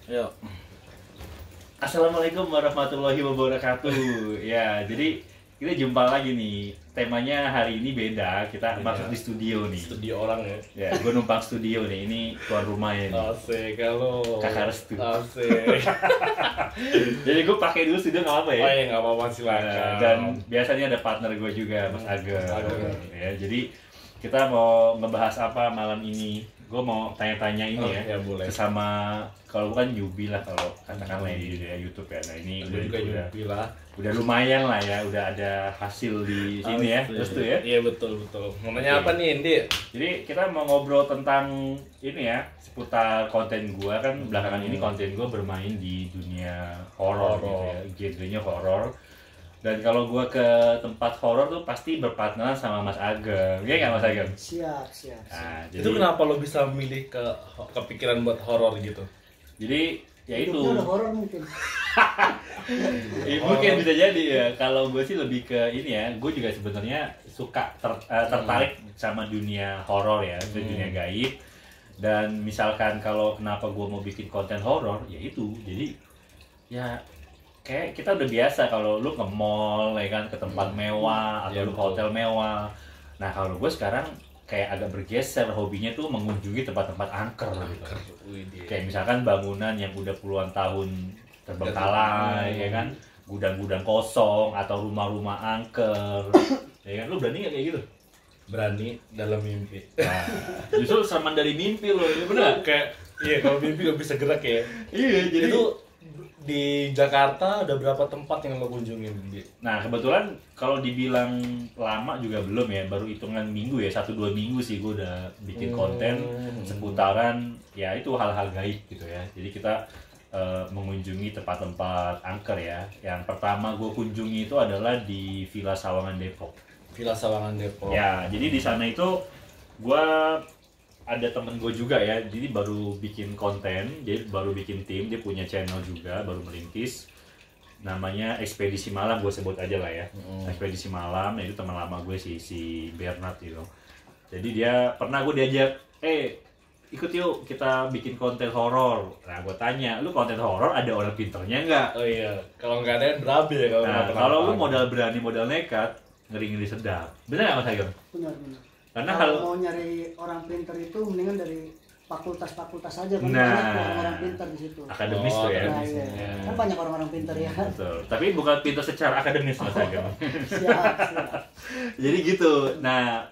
Yuk. Assalamualaikum warahmatullahi wabarakatuh. Ya, jadi kita jumpa lagi nih. Temanya hari ini beda. Kita masuk di studio nih. Studio orang ya. Ya, gue numpang studio nih. Ini tuan rumahnya nih. Asik kalau. Kakak Restu. Asik. Jadi gue pakai dulu studio nggak apa ya? Oh ya nggak apa-apa silakan. Dan biasanya ada partner gue juga, Mas Ageng. Ageng. Ya, jadi kita mau ngebahas apa malam ini? Gue mau tanya-tanya ini ya. Ya boleh. Sesama kalau bukan newbie lah kalau katakanlah di dunia YouTube ya. Nah ini Ada juga newbie lah. udah lumayan lah ya, udah ada hasil di sini ya, terus tuh ya. Iya betul. Mau nanya apa nih, Indi? Jadi kita mau ngobrol tentang ini ya, seputar konten gua kan belakangan ini konten gua bermain di dunia horor gitu ya, genrenya horor. Dan kalau gua ke tempat horor tuh pasti berpartneran sama Mas Ageng, ya nggak Mas Ageng? Siap. Nah, Itu kenapa lo bisa milih kepikiran buat horor gitu? jadi ya itu. Hidupnya udah horor mungkin. Mungkin bisa jadi ya. Kalau gue sih lebih ke ini ya. Gue juga sebenarnya suka tertarik sama dunia horor ya, dunia gaib. Dan misalkan kalau kenapa gue mau bikin konten horor, ya itu. Jadi ya kayak kita udah biasa kalau lu ke mall ya kan, ke tempat mewah atau lu ke hotel mewah. Nah kalau gue sekarang kayak agak bergeser, hobinya tuh mengunjungi tempat-tempat angker gitu. Kayak misalkan bangunan yang udah puluhan tahun terbengkalai ya kan, gudang-gudang kosong atau rumah-rumah angker. Ya kan, lu berani nggak kayak gitu? Berani dalam mimpi. Nah, justru sereman dari mimpi lo, ya bener? Kayak iya kalau mimpi gak bisa gerak ya. Iya, jadi Itu di Jakarta ada berapa tempat yang lo kunjungin, Indi? nah kebetulan kalau dibilang lama juga belum ya, baru hitungan minggu ya, 1-2 minggu sih gue udah bikin konten seputaran ya itu hal-hal gaib gitu ya. Jadi kita mengunjungi tempat-tempat angker ya. Yang pertama gue kunjungi itu adalah di Villa Sawangan Depok. Villa Sawangan Depok. Ya, jadi di sana itu gue ada temen gue juga ya, jadi baru bikin konten, dia baru bikin tim, dia punya channel juga, baru merintis, namanya Ekspedisi Malam, gue sebut aja lah ya. Ekspedisi Malam, itu teman lama gue si Bernard gitu. Jadi dia pernah gue diajak, ikut yuk kita bikin konten horor. Nah gue tanya, lu konten horor ada orang pinternya nggak? Oh iya, kalau nggak ada berabe ya kalau Nah kenapa-napa. kalau lu modal berani modal nekat, ngeri-ngeri sedap. Bener nggak Mas Ageng? Benar. Karena Kalau mau nyari orang pinter itu mendingan dari fakultas-fakultas saja kan, Nah, banyak orang-orang pinter di situ. akademis tuh ya. Nah, iya. Kan banyak orang-orang pinter ya. Betul. Tapi bukan pintar secara akademis Mas Ageng. Siap. Jadi gitu. Nah,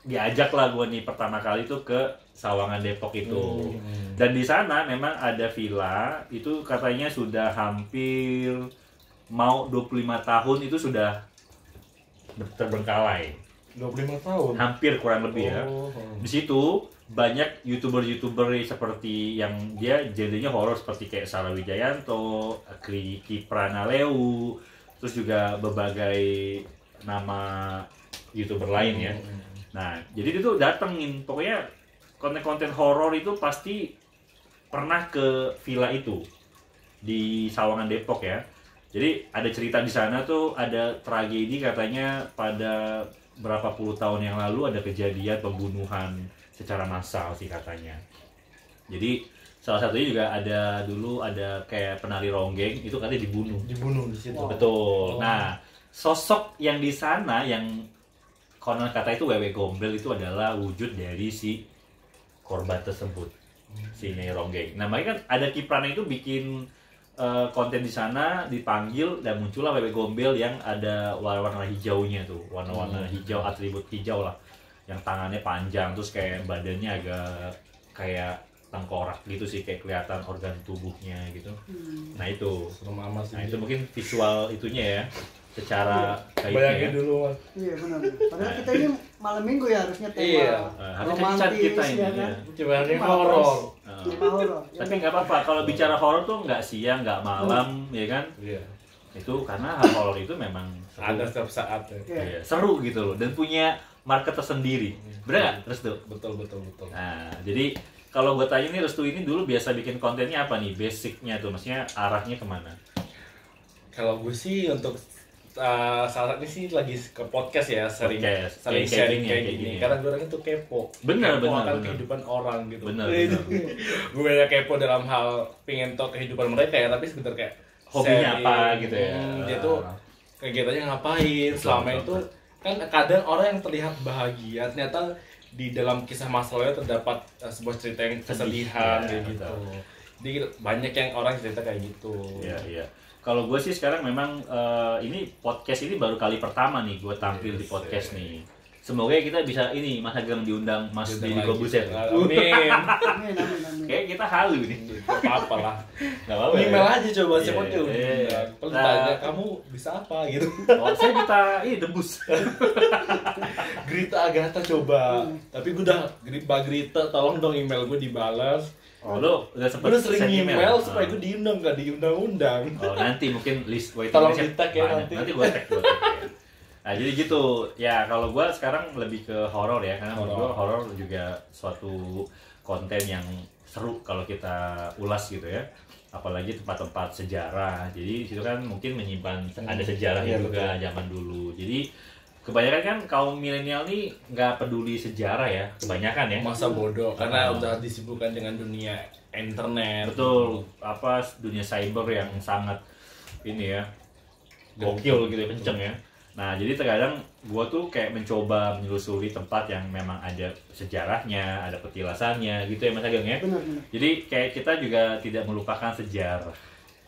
diajaklah gue nih pertama kali tuh ke Sawangan Depok itu. Dan di sana memang ada villa, itu katanya sudah hampir mau 25 tahun itu sudah terbengkalai. 25 tahun. Hampir kurang lebih ya. Di situ banyak youtuber seperti yang dia genrenya horor seperti kayak Sarah Wijayanto, Kriki Pranaleu, terus juga berbagai nama youtuber lain ya. Nah, jadi itu datengin, pokoknya konten-konten horor itu pasti pernah ke villa itu di Sawangan Depok ya. Jadi ada cerita di sana tuh, ada tragedi katanya pada berapa puluh tahun yang lalu ada kejadian pembunuhan secara massal sih katanya. Jadi salah satunya juga dulu ada kayak penari ronggeng itu katanya dibunuh Di situ. betul. Nah sosok yang di sana yang konon kata itu Wewe Gombel itu adalah wujud dari si korban tersebut, si Nyai Ronggeng. Nah makanya kan ada Kiprana itu bikin konten di sana, dipanggil dan muncullah Wewe Gombel yang ada warna-warna hijaunya tuh, warna-warna hijau, atribut hijau lah, yang tangannya panjang terus kayak badannya agak kayak tengkorak gitu sih, kayak kelihatan organ tubuhnya gitu. Nah itu, Serem amat sih. nah itu mungkin visual itunya ya, secara Bayangin ya. dulu Mas. Iya benar. Padahal kita ini malam minggu ya harusnya tema Iya. Harus kencat kita ini ya ya. kan. Coba ini Malah horor. Tema horor. Ya Tapi kan? nggak apa-apa kalau bicara horor tuh nggak siang nggak malam ya kan, Iya. itu karena hal horor itu memang seru. Ada setiap saat ya. Iya. Iya, seru gitu loh dan punya market tersendiri. Bener nggak Restu? Betul. Nah jadi kalau gue tanya nih, Restu ini dulu biasa bikin kontennya apa nih, basicnya tuh, maksudnya arahnya kemana? Kalau gue sih untuk saat ini sih lagi ke podcast ya, sering Podcast. sering Kayak sharing gini, kayak kayak gini. gini. Karena gue orangnya tuh kepo. Benar, Kepo benar, akan benar. kehidupan orang gitu. Benar, Itu. benar. Gue banyak kepo dalam hal pengen tahu kehidupan mereka ya, tapi sebentar kayak Hobinya sharing. apa gitu ya. Dia tuh kegiatannya ngapain selama betul, itu. Kan kadang orang yang terlihat bahagia ternyata di dalam kisah masalahnya terdapat sebuah cerita yang kesedihan ya, kayak gitu. betul. Jadi banyak yang orang cerita kayak gitu. Iya, iya. Kalau gue sih sekarang memang ini podcast ini baru kali pertama nih gue tampil di podcast nih. Semoga kita bisa ini Mas Ageng diundang Mas Deddy Kobuser. Amin. Amin, amin, amin. Kayak kita halu nih. Gak apa-apa lah. Gak apa-apa. Email ya? aja coba siapa Iya, tuh. iya. Kalau Nah. ditanya kamu bisa apa gitu. Oh, saya minta ini debus. Grita Agatha coba. Tapi gue udah Mbak Grita tolong dong email gue dibalas. Oh, lo udah sempet Gue udah sering send email supaya gue diundang gak diundang-undang. Oh, nanti mungkin list waiting Tolong list-nya di-tag ya banyak. nanti. Nanti gue tag ya. Nah, jadi gitu. Ya, kalau gue sekarang lebih ke horor ya, karena menurut gue horor juga suatu konten yang seru kalau kita ulas gitu ya. Apalagi tempat-tempat sejarah. Jadi di situ kan mungkin menyimpan ada sejarahnya Iya, juga zaman dulu. Jadi kebanyakan kan kaum milenial nih nggak peduli sejarah ya, kebanyakan ya. Masa bodoh karena Ah. udah disibukkan dengan dunia internet. Betul, apa dunia cyber yang sangat ini ya, gokil gitu ya, kenceng ya. Nah, jadi terkadang gua tuh kayak mencoba menelusuri tempat yang memang ada sejarahnya, ada petilasannya gitu ya Mas Ageng ya. Benar, benar. Jadi kayak kita juga tidak melupakan sejarah.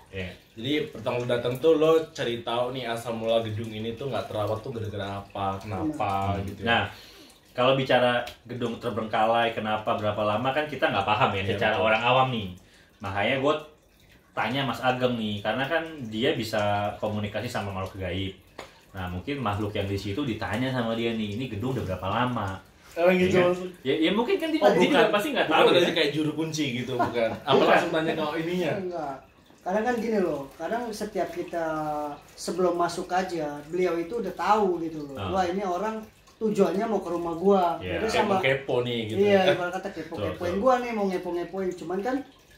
Ya. Jadi pertama lu datang tuh lo cari tahu nih asal mula gedung ini tuh nggak terawat tuh gara-gara apa, kenapa gitu ya. Nah, kalau bicara gedung terbengkalai, kenapa, berapa lama kan kita nggak paham ya Iya, secara betul. orang awam nih. Makanya gue tanya Mas Ageng nih, karena kan dia bisa komunikasi sama makhluk gaib. Nah, mungkin makhluk yang di situ ditanya sama dia nih, ini gedung udah berapa lama? Emang gitu. Ya, kan? ya mungkin kan dia, Oh, dia juga pasti nggak tahu bukan ya. kayak juru kunci gitu bukan. Apa Bukan. langsung tanya ke ininya? Enggak. Kadang kan gini loh, kadang setiap kita sebelum masuk aja, beliau itu udah tahu gitu loh. Ah. Wah, ini orang tujuannya mau ke rumah gua. Iya. Jadi Kayak sama kepo nih gitu. iya, ibarat kata kepo-kepoin Betul. gua nih, mau ngepo-ngepoin. Cuman kan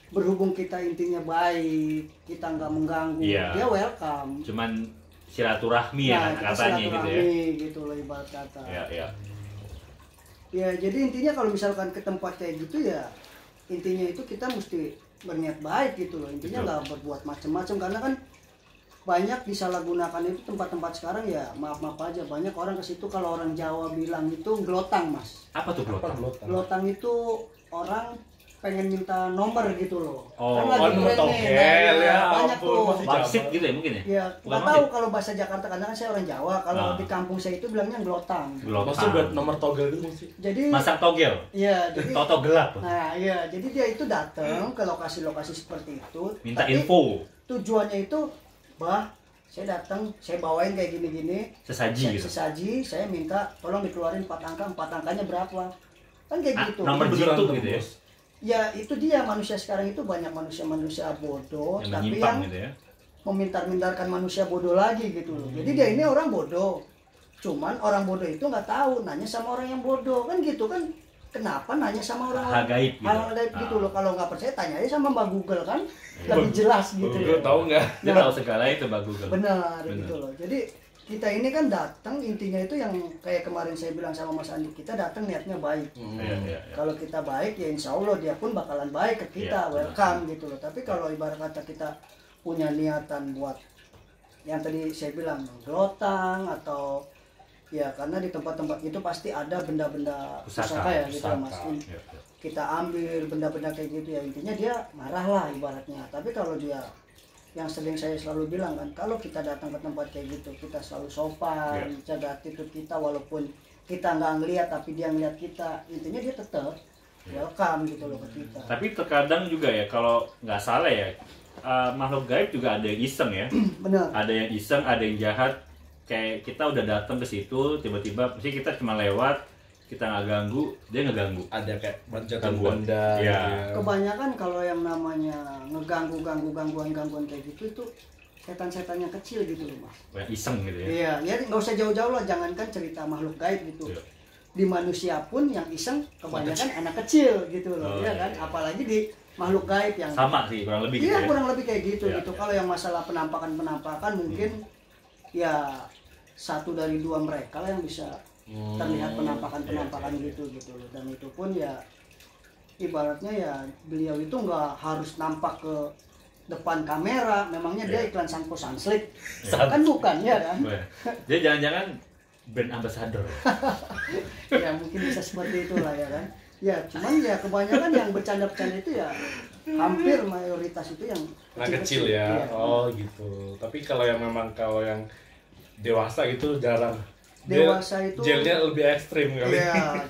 berhubung kita intinya baik, kita nggak mengganggu, Iya. dia welcome. Cuman silaturahmi ya kita katanya gitu ya. silaturahmi gitu loh ibarat kata. Ya, ya. Ya, jadi intinya kalau misalkan ke tempat kayak gitu ya, intinya itu kita mesti berniat baik gitu loh. Intinya Betul. nggak berbuat macam-macam karena kan banyak disalahgunakan itu tempat-tempat sekarang ya, maaf-maaf aja, banyak orang ke situ. Kalau orang Jawa bilang itu glotang, Mas. Apa tuh Apa Bro? glotang? Glotang itu orang pengen minta nomor gitu loh. Oh, kan lagi nomor tren nih, togel, ya banyak ampun, tuh. masih Wangsit gitu ya mungkin ya? Ya, Bukan nggak tahu wangsit? kalau bahasa Jakarta, karena kan saya orang Jawa. Kalau Ah. di kampung saya itu bilangnya glotang. Maksudnya buat nomor togel gitu sih. Jadi, Masak togel. iya, jadi Toto gelap. nah, iya, jadi dia itu datang ke lokasi-lokasi seperti itu. Minta tapi info. Tujuannya itu, bah, saya datang, saya bawain kayak gini-gini. Sesaji gitu. Sesaji, saya minta tolong dikeluarin 4 angka, 4 angkanya berapa? Kan kayak gitu. Nomor Beneran jitu tuh, gitu ya. Bos. Ya itu dia, manusia sekarang itu banyak manusia-manusia bodoh, Yang tapi menyimpang yang gitu ya. memintar-mintarkan manusia bodoh lagi gitu loh. Jadi dia ini orang bodoh. Cuman orang bodoh itu nggak tahu, nanya sama orang yang bodoh kan gitu kan. Kenapa nanya sama orang Hal gaib gitu. hal gaib gitu Ah. loh. Kalau nggak percaya tanya aja sama Mbak Google kan, lebih jelas gitu. Gue tahu nggak? Dia tahu segala itu Mbak Google. Benar Benar. gitu loh. Jadi kita ini kan datang, intinya itu yang kayak kemarin saya bilang sama Mas Andi, kita datang niatnya baik. Iya, iya, iya. Kalau kita baik ya insya Allah dia pun bakalan baik ke kita, Iya, welcome gitu loh. Tapi kalau ibarat kata kita punya niatan buat yang tadi saya bilang glotang atau ya, karena di tempat-tempat itu pasti ada benda-benda pusaka ya gitu pusaka. Mas. Iya, iya. Kita ambil benda-benda kayak gitu ya, intinya dia marah lah ibaratnya. Tapi kalau dia, yang sering saya selalu bilang kan, kalau kita datang ke tempat kayak gitu kita selalu sopan, jaga attitude kita, walaupun kita nggak ngeliat tapi dia ngeliat kita, intinya dia tetap welcome gitu loh ke kita. Tapi terkadang juga ya kalau nggak salah ya, makhluk gaib juga ada yang iseng ya. Benar. Ada yang iseng, ada yang jahat. Kayak kita udah datang ke situ, tiba-tiba mesti kita cuma lewat, kita nggak ganggu, dia ngeganggu. Ada kayak jatuh Gangguan. benda. Iya. gitu. Kebanyakan kalau yang namanya gangguan kayak gitu itu setan-setan yang kecil gitu loh Mas. Yang iseng gitu ya. Iya, ya nggak usah jauh-jauh lah, jangankan cerita makhluk gaib gitu. Iya. Di manusia pun yang iseng kebanyakan anak kecil gitu loh, Oh, ya iya, kan? iya. Apalagi di makhluk gaib yang Sama sih kurang lebih gitu iya ya. kurang lebih kayak gitu Iya, gitu. iya. Kalau yang masalah penampakan mungkin ya satu dari dua mereka lah yang bisa terlihat penampakan gitu loh. Dan itu pun ya ibaratnya ya beliau itu nggak harus nampak ke depan kamera, memangnya dia iklan Sanpo Sunslick kan bukan ya kan. Dia jangan-jangan brand ambassador. Ya mungkin bisa seperti itulah ya kan. Ya cuman ya kebanyakan yang bercanda-bercanda itu ya hampir mayoritas itu yang kecil ya. Oh gitu. Tapi kalau yang dewasa gitu jarang. Dewasa itu jelnya lebih ekstrim kali. Iya,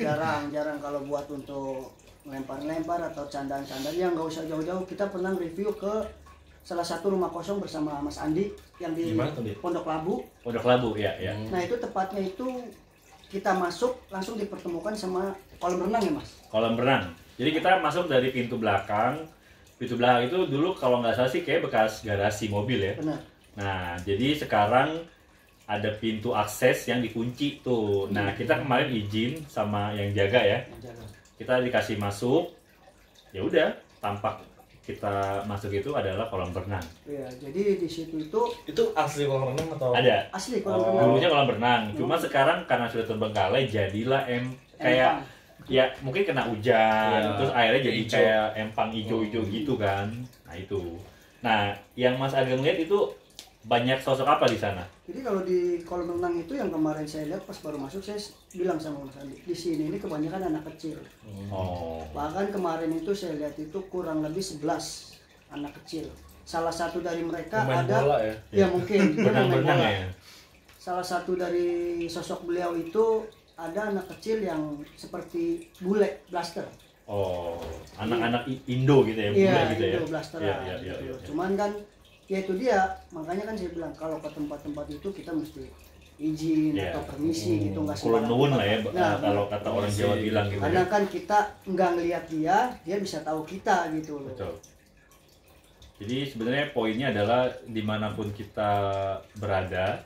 jarang kalau buat untuk lempar-lempar atau candaan-candaan yang nggak usah jauh-jauh. Kita pernah review ke salah satu rumah kosong bersama Mas Andi yang di Pondok Labu. Pondok Labu ya. Nah itu tepatnya itu kita masuk langsung dipertemukan sama kolam renang ya Mas. Kolam renang. Jadi kita masuk dari pintu belakang. Pintu belakang itu dulu kalau nggak salah sih kayak bekas garasi mobil ya. Benar. Nah jadi sekarang ada pintu akses yang dikunci tuh. Nah kita kemarin izin sama yang jaga ya. Kita dikasih masuk. Ya udah tampak kita masuk itu adalah kolam renang. Iya, jadi di situ itu asli kolam renang atau? Ada. Asli kolam renang. Dulunya kolam renang. Cuma sekarang karena sudah terbengkalai jadilah kayak ya mungkin kena hujan, terus airnya jadi hijau. kayak empang hijau-hijau gitu kan. Nah itu. Nah yang Mas Ageng lihat itu banyak sosok apa di sana? Jadi kalau di kolam renang itu yang kemarin saya lihat pas baru masuk, saya bilang sama Mas Andi, di sini ini kebanyakan anak kecil. Oh. Bahkan kemarin itu saya lihat itu kurang lebih 11 anak kecil. Salah satu dari mereka main ada bola ya mungkin Berenang-berenang ya. Salah satu dari sosok beliau itu ada anak kecil yang seperti bule blaster. Oh, anak-anak Indo gitu ya, bule gitu ya. Indo blaster. Iya. Cuman kan ya itu dia, makanya kan saya bilang kalau ke tempat-tempat itu kita mesti izin atau permisi gitu, nggak Kulon nuwun lah ya, Nah, kalau kata orang Jawa bilang gitu. karena Ya. kan kita nggak ngelihat dia bisa tahu kita gitu loh. Betul. Jadi sebenarnya poinnya adalah dimanapun kita berada,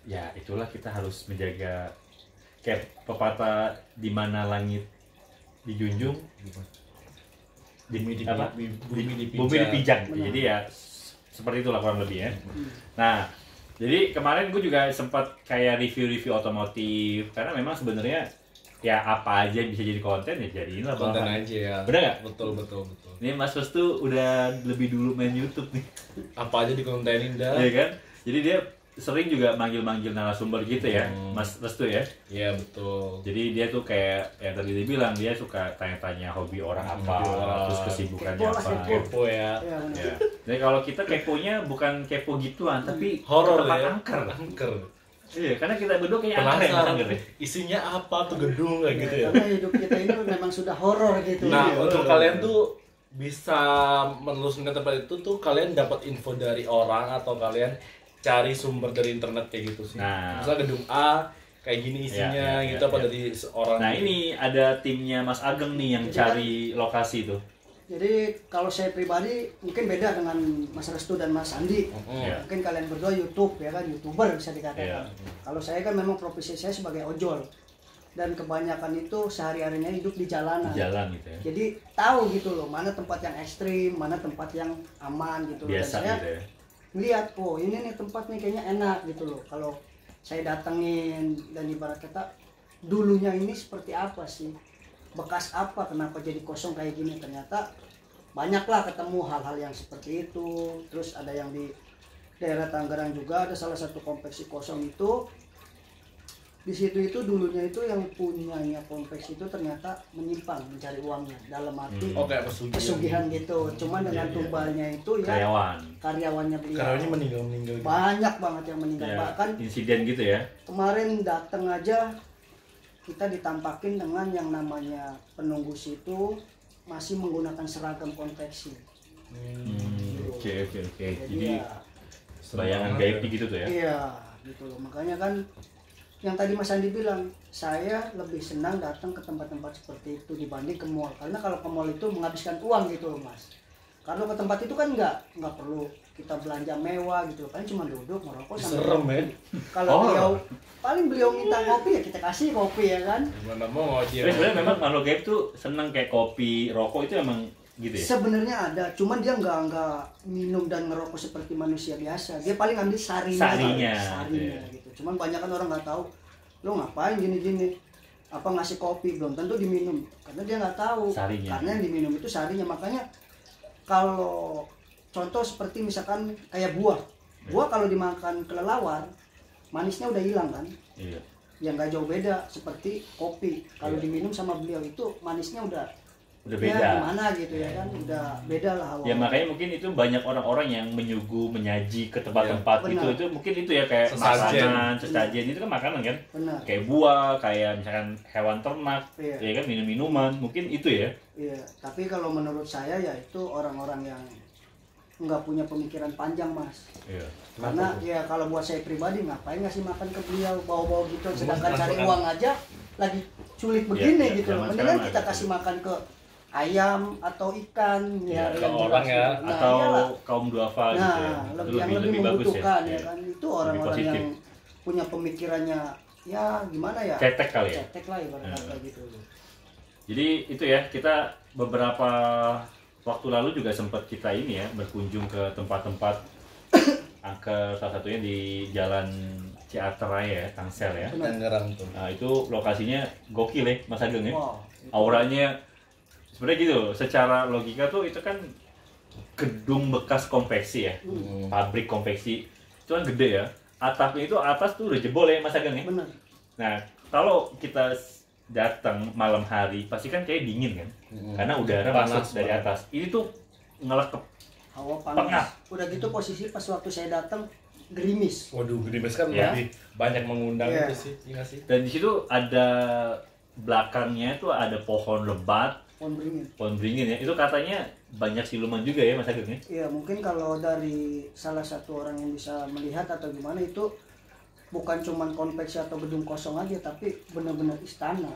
ya itulah kita harus menjaga kayak pepatah di mana langit dijunjung, bumi bumi dipijak. Jadi ya seperti itulah kurang lebih ya. Nah, jadi kemarin gue juga sempat kayak review-review otomotif karena memang sebenarnya ya apa aja bisa jadi konten ya jadiin lah konten bahan. aja ya. Bener nggak? Betul. Ini Mas Restu udah lebih dulu main YouTube nih. Apa aja dikontenin dah. Iya kan? Jadi dia sering juga manggil-manggil narasumber gitu ya, Mas Restu ya. Iya betul. Jadi dia tuh kayak yang tadi dia bilang dia suka tanya-tanya hobi orang apa, terus kesibukannya apa. Kepo ya. Ya, benar. Ya. Jadi kalau kita keponya bukan kepo gituan, tapi Horor tempat ya. angker. Iya, karena kita berdua kayak angker ya. Isinya apa tuh gedung kayak gitu ya. Karena hidup kita ini memang sudah horor gitu. Nah, untuk kalian tuh bisa menelusuri tempat itu tuh kalian dapat info dari orang atau kalian cari sumber dari internet kayak gitu sih. Nah. Misalnya gedung A kayak gini isinya gitu apa dari seorang. Nah, ini ada timnya Mas Ageng nih yang cari lokasi tuh. Jadi kalau saya pribadi mungkin beda dengan Mas Restu dan Mas Andi. Iya. Mungkin kalian berdua YouTube ya kan, YouTuber bisa dikatakan. Iya. Kalau saya kan memang profesi saya sebagai ojol. Dan kebanyakan itu sehari-harinya hidup di jalanan. Di jalan gitu ya. Jadi tahu gitu loh, mana tempat yang ekstrim, mana tempat yang aman gitu loh. Biasa Dan saya gitu ya. melihat, oh ini nih tempat nih kayaknya enak gitu loh. Kalau saya datengin dan ibarat kata dulunya ini seperti apa sih, bekas apa, kenapa jadi kosong kayak gini, ternyata banyaklah ketemu hal-hal yang seperti itu. Terus ada yang di daerah Tangerang juga ada salah satu kompleks kosong itu. Di situ itu dulunya itu yang punyanya kompleks itu ternyata menyimpang mencari uangnya dalam arti kayak pesugihan gitu. Cuman dengan tumbalnya itu ya karyawannya beliau. Karyawannya meninggal. Banyak banget yang meninggal. Ya, Bahkan insiden gitu ya. kemarin datang aja kita ditampakin dengan yang namanya penunggu situ masih menggunakan seragam konveksi. Oke. Jadi ya, bayangan gaib gitu tuh ya. iya gitu loh. Makanya kan yang tadi Mas Andi bilang, saya lebih senang datang ke tempat-tempat seperti itu dibanding ke mall. Karena kalau ke mall itu menghabiskan uang gitu loh Mas. Kalau ke tempat itu kan nggak perlu kita belanja mewah gitu, kan cuma duduk merokok Serem ya. Kalau beliau minta kopi ya kita kasih kopi ya kan. Gimana mau dia. Tapi sebenarnya memang makhluk gaib tuh senang kayak kopi, rokok itu emang gitu ya? Sebenarnya ada, cuman dia nggak minum dan ngerokok seperti manusia biasa. Dia paling ambil sarinya iya. gitu. Cuman banyak kan orang nggak tahu, lo ngapain gini-gini, apa ngasih kopi belum tentu diminum, karena dia nggak tahu. Sarinya. Karena yang diminum itu sarinya. Makanya kalau contoh seperti misalkan kayak buah kalau dimakan kelelawar, manisnya udah hilang kan? Iya. Ya nggak jauh beda seperti kopi. Kalau diminum sama beliau itu manisnya udah beda. Ya, gimana gitu ya kan, udah beda lah awalnya. Ya makanya mungkin itu banyak orang-orang yang menyaji ke tempat-tempat itu mungkin itu ya kayak makanan, sesajen itu kan makanan kan? Benar. Kayak buah, kayak misalkan hewan ternak, ya kan minum-minuman, mungkin itu ya. Iya, tapi kalau menurut saya ya itu orang-orang yang nggak punya pemikiran panjang, Mas. Iya. Karena ya kalau buat saya pribadi, ngapain ngasih makan ke beliau bawa-bawa gitu, sedangkan cari uang aja lagi sulit begini gitu. Mendingan kita kasih makan ke ayam atau ikan ya, ke orang ya, nah, atau iyalah. kaum duafa gitu ya. Lebih membutuhkan ya kan, itu orang-orang yang punya pemikirannya ya gimana ya, cetek kali ya, cetek lah ibarat kata gitu. Jadi itu ya, kita beberapa waktu lalu juga sempat kita ini ya berkunjung ke tempat-tempat angker, salah satunya di Jalan Ciater Raya ya, Tangsel ya. Tangerang tuh. Nah itu lokasinya gokil ya Mas Ageng ya. Wow, auranya sebenarnya gitu, secara logika tuh itu kan gedung bekas konveksi ya, pabrik konveksi itu kan gede ya, atapnya itu atas tuh udah jebol ya Mas Ageng ya. Benar. Nah kalau kita datang malam hari pasti kan kayak dingin kan, karena udara panas masuk dari atas. Ini tuh ngelekep, hawa panas. pengap. Udah gitu posisi pas waktu saya datang gerimis. Waduh, gerimis kan Ya. lebih banyak mengundang Iya. itu sih, iya nggak sih? Dan di situ ada belakangnya tuh ada pohon lebat, pohon beringin ya. Itu katanya banyak siluman juga ya Mas Ageng ya. Iya, mungkin kalau dari salah satu orang yang bisa melihat atau gimana, itu bukan cuman konveksi atau gedung kosong aja, tapi benar-benar istana.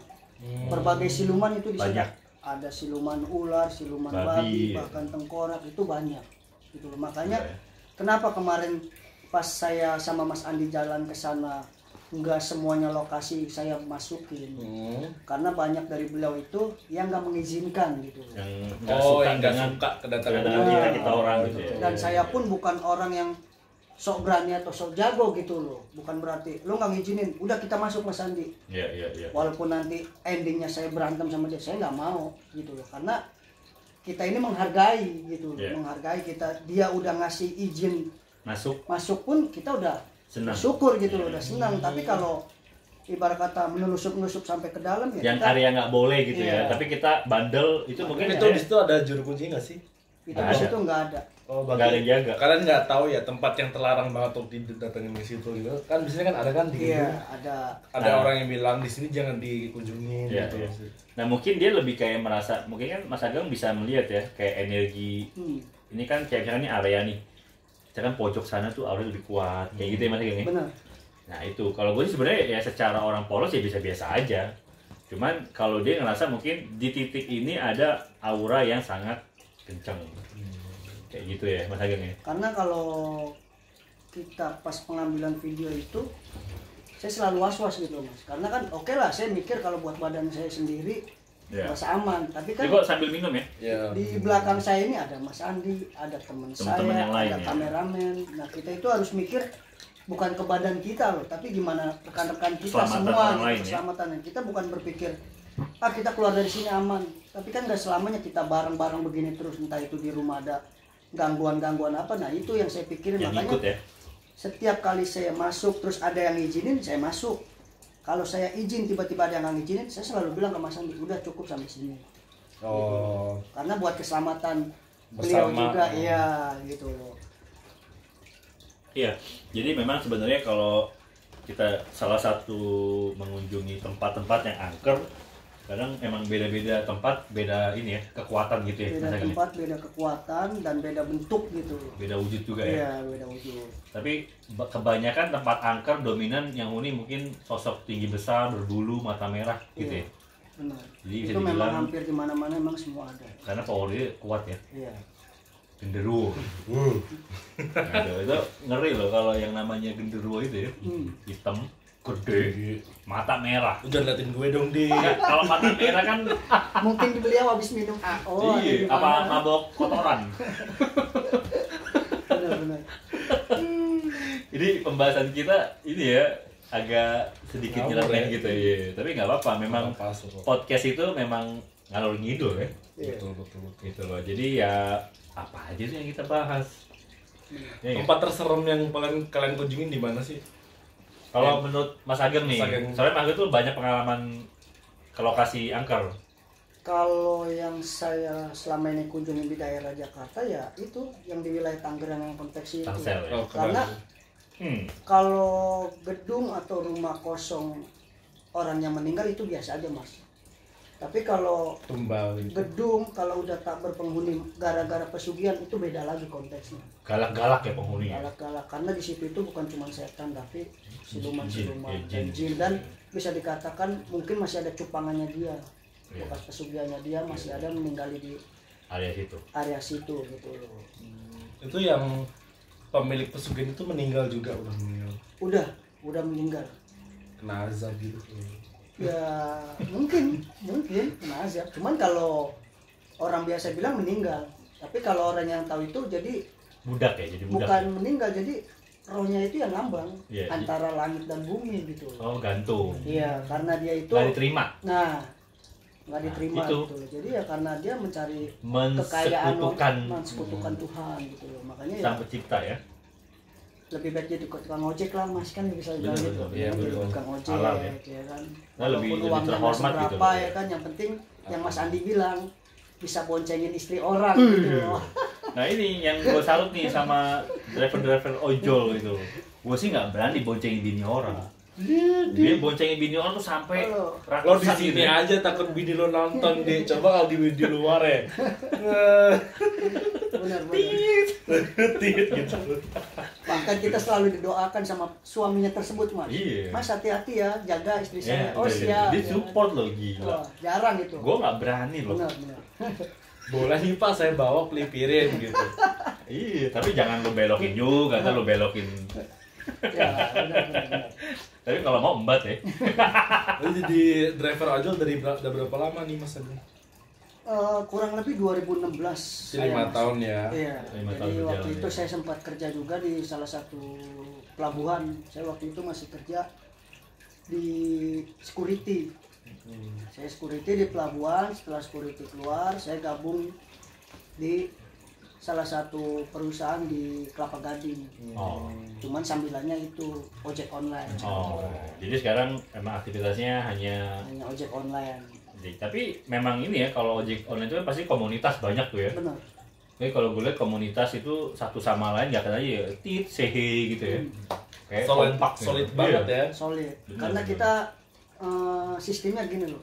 Berbagai siluman itu di sana. Banyak. Ada siluman ular, siluman babi, bahkan tengkorak, itu banyak. Gitu loh. Makanya kenapa kemarin pas saya sama Mas Andi jalan ke sana, nggak semuanya lokasi saya masukin, karena banyak dari beliau itu yang nggak mengizinkan gitu. Yang nggak suka kedatangan kita orang gitu ya. Dan saya pun bukan orang yang sok berani atau sok jago gitu loh, bukan berarti lo nggak ngizinin udah kita masuk Mas Andi. Iya. Walaupun nanti endingnya saya berantem sama dia, saya nggak mau gitu loh, karena kita ini menghargai gitu, menghargai kita, dia udah ngasih izin masuk pun kita udah senang, syukur gitu loh, udah senang. Tapi kalau ibarat kata menelusup sampai ke dalam ya, yang area nggak boleh gitu ya, tapi kita bandel itu mungkin itu di situ ada juru kunci nggak sih? Itu di situ nggak ada. Oh, nggak ada yang jaga. Kalian nggak tahu ya tempat yang terlarang banget untuk didatengin ke situ gitu. Kan biasanya kan ada kan di Iya, ada orang yang bilang di sini jangan dikunjungi gitu. Nah mungkin dia lebih kayak merasa, mungkin kan Mas Ageng bisa melihat ya kayak energi. Ini kan kayak misalkan ini area nih, misalkan pojok sana tuh auranya lebih kuat kayak gitu ya Mas Ageng ya. Benar. Nah itu kalau gue sih sebenarnya ya secara orang polos ya biasa-biasa aja. Cuman kalau dia ngerasa mungkin di titik ini ada aura yang sangat kencang. Kayak gitu ya Mas Ageng ya. Karena kalau kita pas pengambilan video itu, saya selalu was-was gitu Mas. Karena kan oke lah, saya mikir kalau buat badan saya sendiri merasa aman. Tapi kan kok sambil minum ya? Di belakang saya ini ada Mas Andi, ada teman saya, yang lain, ada kameramen. Nah kita itu harus mikir bukan ke badan kita loh, tapi gimana rekan-rekan kita semua gitu, keselamatan. Kita bukan berpikir kita keluar dari sini aman. Tapi kan nggak selamanya kita bareng-bareng begini terus, entah itu di rumah ada gangguan-gangguan apa. Nah itu yang saya pikirin, yang makanya ikut ya? Setiap kali saya masuk terus ada yang izinin, saya masuk. Kalau saya izin tiba-tiba ada yang nggak izinin, saya selalu bilang ke Mas Andi, udah cukup sampai sini. Gitu. Karena buat keselamatan beliau juga, iya gitu loh. Iya, jadi memang sebenarnya kalau kita salah satu mengunjungi tempat-tempat yang angker, kadang emang beda-beda tempat, beda ini ya, kekuatan gitu ya. Beda tempat, beda kekuatan, dan beda bentuk gitu. Beda wujud juga ya? Iya, beda wujud. Tapi kebanyakan tempat angker dominan yang huni mungkin sosok tinggi besar, berbulu, mata merah gitu ya? Benar. Jadi itu memang hampir di mana-mana memang semua ada. Karena powernya kuat ya? Iya. Genderuwo. Nah, itu ngeri loh kalau yang namanya genderuwo itu ya. Hitam, Gede, mata merah. Udah liatin gue dong, Di. Kalau mata merah kan Mungkin beliau habis minum AO. iya, apa mabok kotoran. Benar-benar. Jadi pembahasan kita ini ya agak sedikit Ngawur nyeleneh ya. gitu ya. Tapi nggak apa-apa, memang Pas, kok. podcast itu memang ngalor ngidul ya. Iya. Betul. Gitu loh. Jadi ya apa aja sih yang kita bahas. Ya, ya. Tempat terserem yang paling kalian kunjungin di mana sih? Kalau menurut Mas Ageng nih, Mas Ageng. soalnya Mas Ageng tuh banyak pengalaman ke lokasi angker. Kalau yang saya selama ini kunjungi di daerah Jakarta ya itu yang di wilayah Tangerang yang konveksi itu. Tangsel ya. Oh, Karena kalau gedung atau rumah kosong orang yang meninggal itu biasa aja Mas. Tapi kalau tumbal gitu. gedung kalau udah tak berpenghuni gara-gara pesugihan itu beda lagi konteksnya. Galak-galak ya penghuni ya. Galak-galak karena di situ itu bukan cuma setan tapi siluman-siluman Jin, dan jin. jin dan bisa dikatakan mungkin masih ada cupangannya dia. Iya. Bekas pesugihannya dia masih ada meninggali di Area situ. area situ gitu loh. Itu yang pemilik pesugihan itu meninggal juga, udah meninggal. Udah meninggal. Kena azab gitu. Ya mungkin kena azab. Cuman kalau orang biasa bilang meninggal. Tapi kalau orang yang tahu itu jadi Budak ya, jadi budak. bukan meninggal jadi rohnya itu yang ngambang Iya, antara langit dan bumi gitu. Oh, gantung. Iya, karena dia itu Nggak diterima. nah nggak diterima itu. gitu loh. Jadi ya karena dia mencari Mensekutukan mensekutukan Tuhan gitu loh. Makanya ya Sang Pencipta ya. lebih baik jadi tukang ojek lah Mas kan bisa bilang Betul, gitu. betul. Iya, Jadi betul. tukang ojek Halal ya. ya kan. Nah, lebih Walaupun uangnya nggak terhormat gitu seberapa loh. ya kan yang penting yang Mas Andi bilang bisa boncengin istri orang gitu loh. Nah ini yang gue salut nih sama driver-driver ojol gitu. Gue sih nggak berani boncengin bini orang. Dia boncengin bini orang tuh sampai Halo. Lo di ratusan sini gitu ya. aja takut bini lo nonton deh. Coba kalau di luar ya. Benar. Tit gitu. Bahkan kita selalu didoakan sama suaminya tersebut Mas. Iya. Mas hati-hati ya, jaga istri saya. Ya, Oh siap. dia ya. support loh gila. Wah, jarang itu. Gue nggak berani loh. Benar. Boleh nih Pak, saya bawa pelipirin gitu. Iya, tapi jangan lo belokin juga, ntar lo belokin. Ya, benar. Tapi kalau mau embat ya. Lo jadi driver ojol udah berapa lama nih Mas Adi? Kurang lebih 2016. 5 Mas. tahun ya. Iya. 5 tahun Jadi waktu berjalan, itu ya. saya sempat kerja juga di salah satu pelabuhan. Saya waktu itu masih kerja di security. Saya security di pelabuhan. Setelah security keluar, saya gabung di salah satu perusahaan di Kelapa Gading. Oh. Cuman sambilannya itu ojek online. Oh. Jadi sekarang emang aktivitasnya hanya. Hanya ojek online. Tapi memang ini ya kalau ojek online itu kan pasti komunitas banyak tuh ya. Benar. Jadi kalau gue lihat komunitas itu satu sama lain nggak aja ya tit sehe gitu ya. Kayak kompak gitu. Solid banget Iya. ya. Solid. Benar, Karena benar. kita sistemnya gini loh.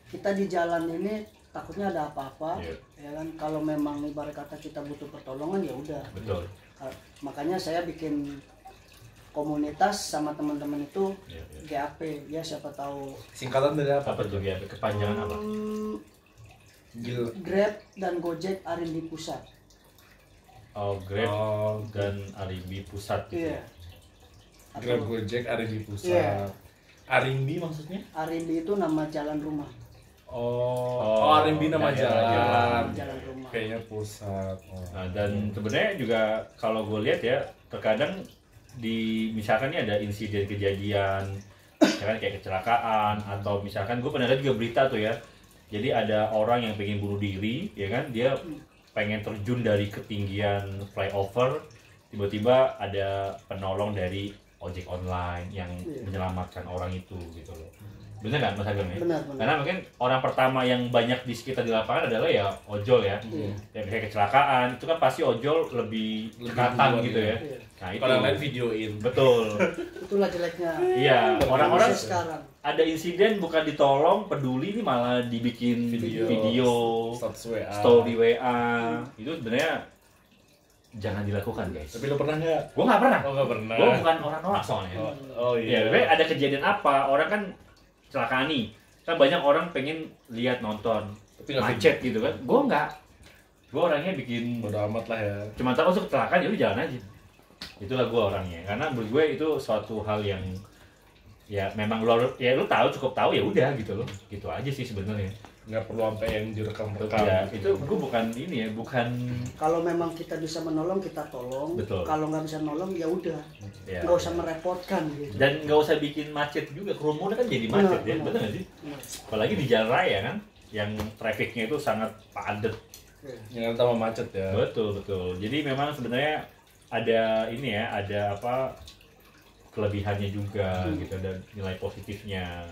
Kita di jalan ini takutnya ada apa-apa, Iya. ya kan? Kalau memang ibarat kata kita butuh pertolongan ya udah. Betul. Makanya saya bikin komunitas sama teman-teman itu Iya, iya. GAP, ya siapa tahu Singkatan dari apa? Apa tuh ya kepanjangan apa? Gil. Grab dan Gojek R&D Pusat. Oh, Grab Oh, dan Arimbi Pusat gitu. Iya. Grab Atau Gojek Arimbi Iya. Pusat. Arimbi maksudnya? R&D itu nama jalan rumah. Oh, Arimbi nama daerah jalan. Jalan rumah. Kayaknya pusat. Oh. Nah, dan sebenarnya juga kalau gue lihat ya terkadang di misalkan nih ada insiden kejadian misalkan kayak kecelakaan atau misalkan gue pernah lihat juga berita tuh ya, jadi ada orang yang pengen bunuh diri ya kan, dia pengen terjun dari ketinggian flyover, tiba-tiba ada penolong dari ojek online yang menyelamatkan orang itu gitu loh. Bener nggak Mas Ageng ya? Benar. Karena mungkin orang pertama yang banyak di sekitar di lapangan adalah ya ojol ya. Ya kayak kecelakaan itu kan pasti ojol lebih cekatan duluan gitu ya. Iya. Nah itu Kalau yang lain videoin. betul. Itulah jeleknya. Iya, orang-orang Khusus sekarang. ada insiden bukan ditolong, peduli ini malah dibikin video, Status WA. story WA. Itu sebenarnya jangan dilakukan guys. Tapi lo pernah nggak? Gue nggak pernah. Oh, nggak pernah. Gue bukan orang norak soalnya. Oh Ya, iya. tapi ada kejadian apa? Orang kan kecelakaan nih. Kan banyak orang pengen lihat nonton Tapi nggak macet gitu kan. Gue nggak. Gue orangnya bikin Bodo amat lah ya. cuma tahu untuk kecelakaan ya udah jalan aja. Itulah gue orangnya. Karena menurut gue itu suatu hal yang ya memang lu tahu cukup tahu ya udah gitu loh. Gitu aja sih sebenarnya. Nggak perlu sampai yang direkam-rekam. Ya, gitu. itu gue bukan ini ya, bukan Kalau memang kita bisa menolong, kita tolong. Betul. Kalau nggak bisa menolong, ya udah. ya. Nggak usah merepotkan gitu. Dan nggak usah bikin macet juga, kerumunan kan jadi macet ya, bener nggak sih? Benar. Apalagi di jalan raya kan, yang trafficnya itu sangat padat. Jangan tambah macet ya. Betul. Jadi memang sebenarnya ada ini ya, ada apa kelebihannya juga gitu, dan nilai positifnya.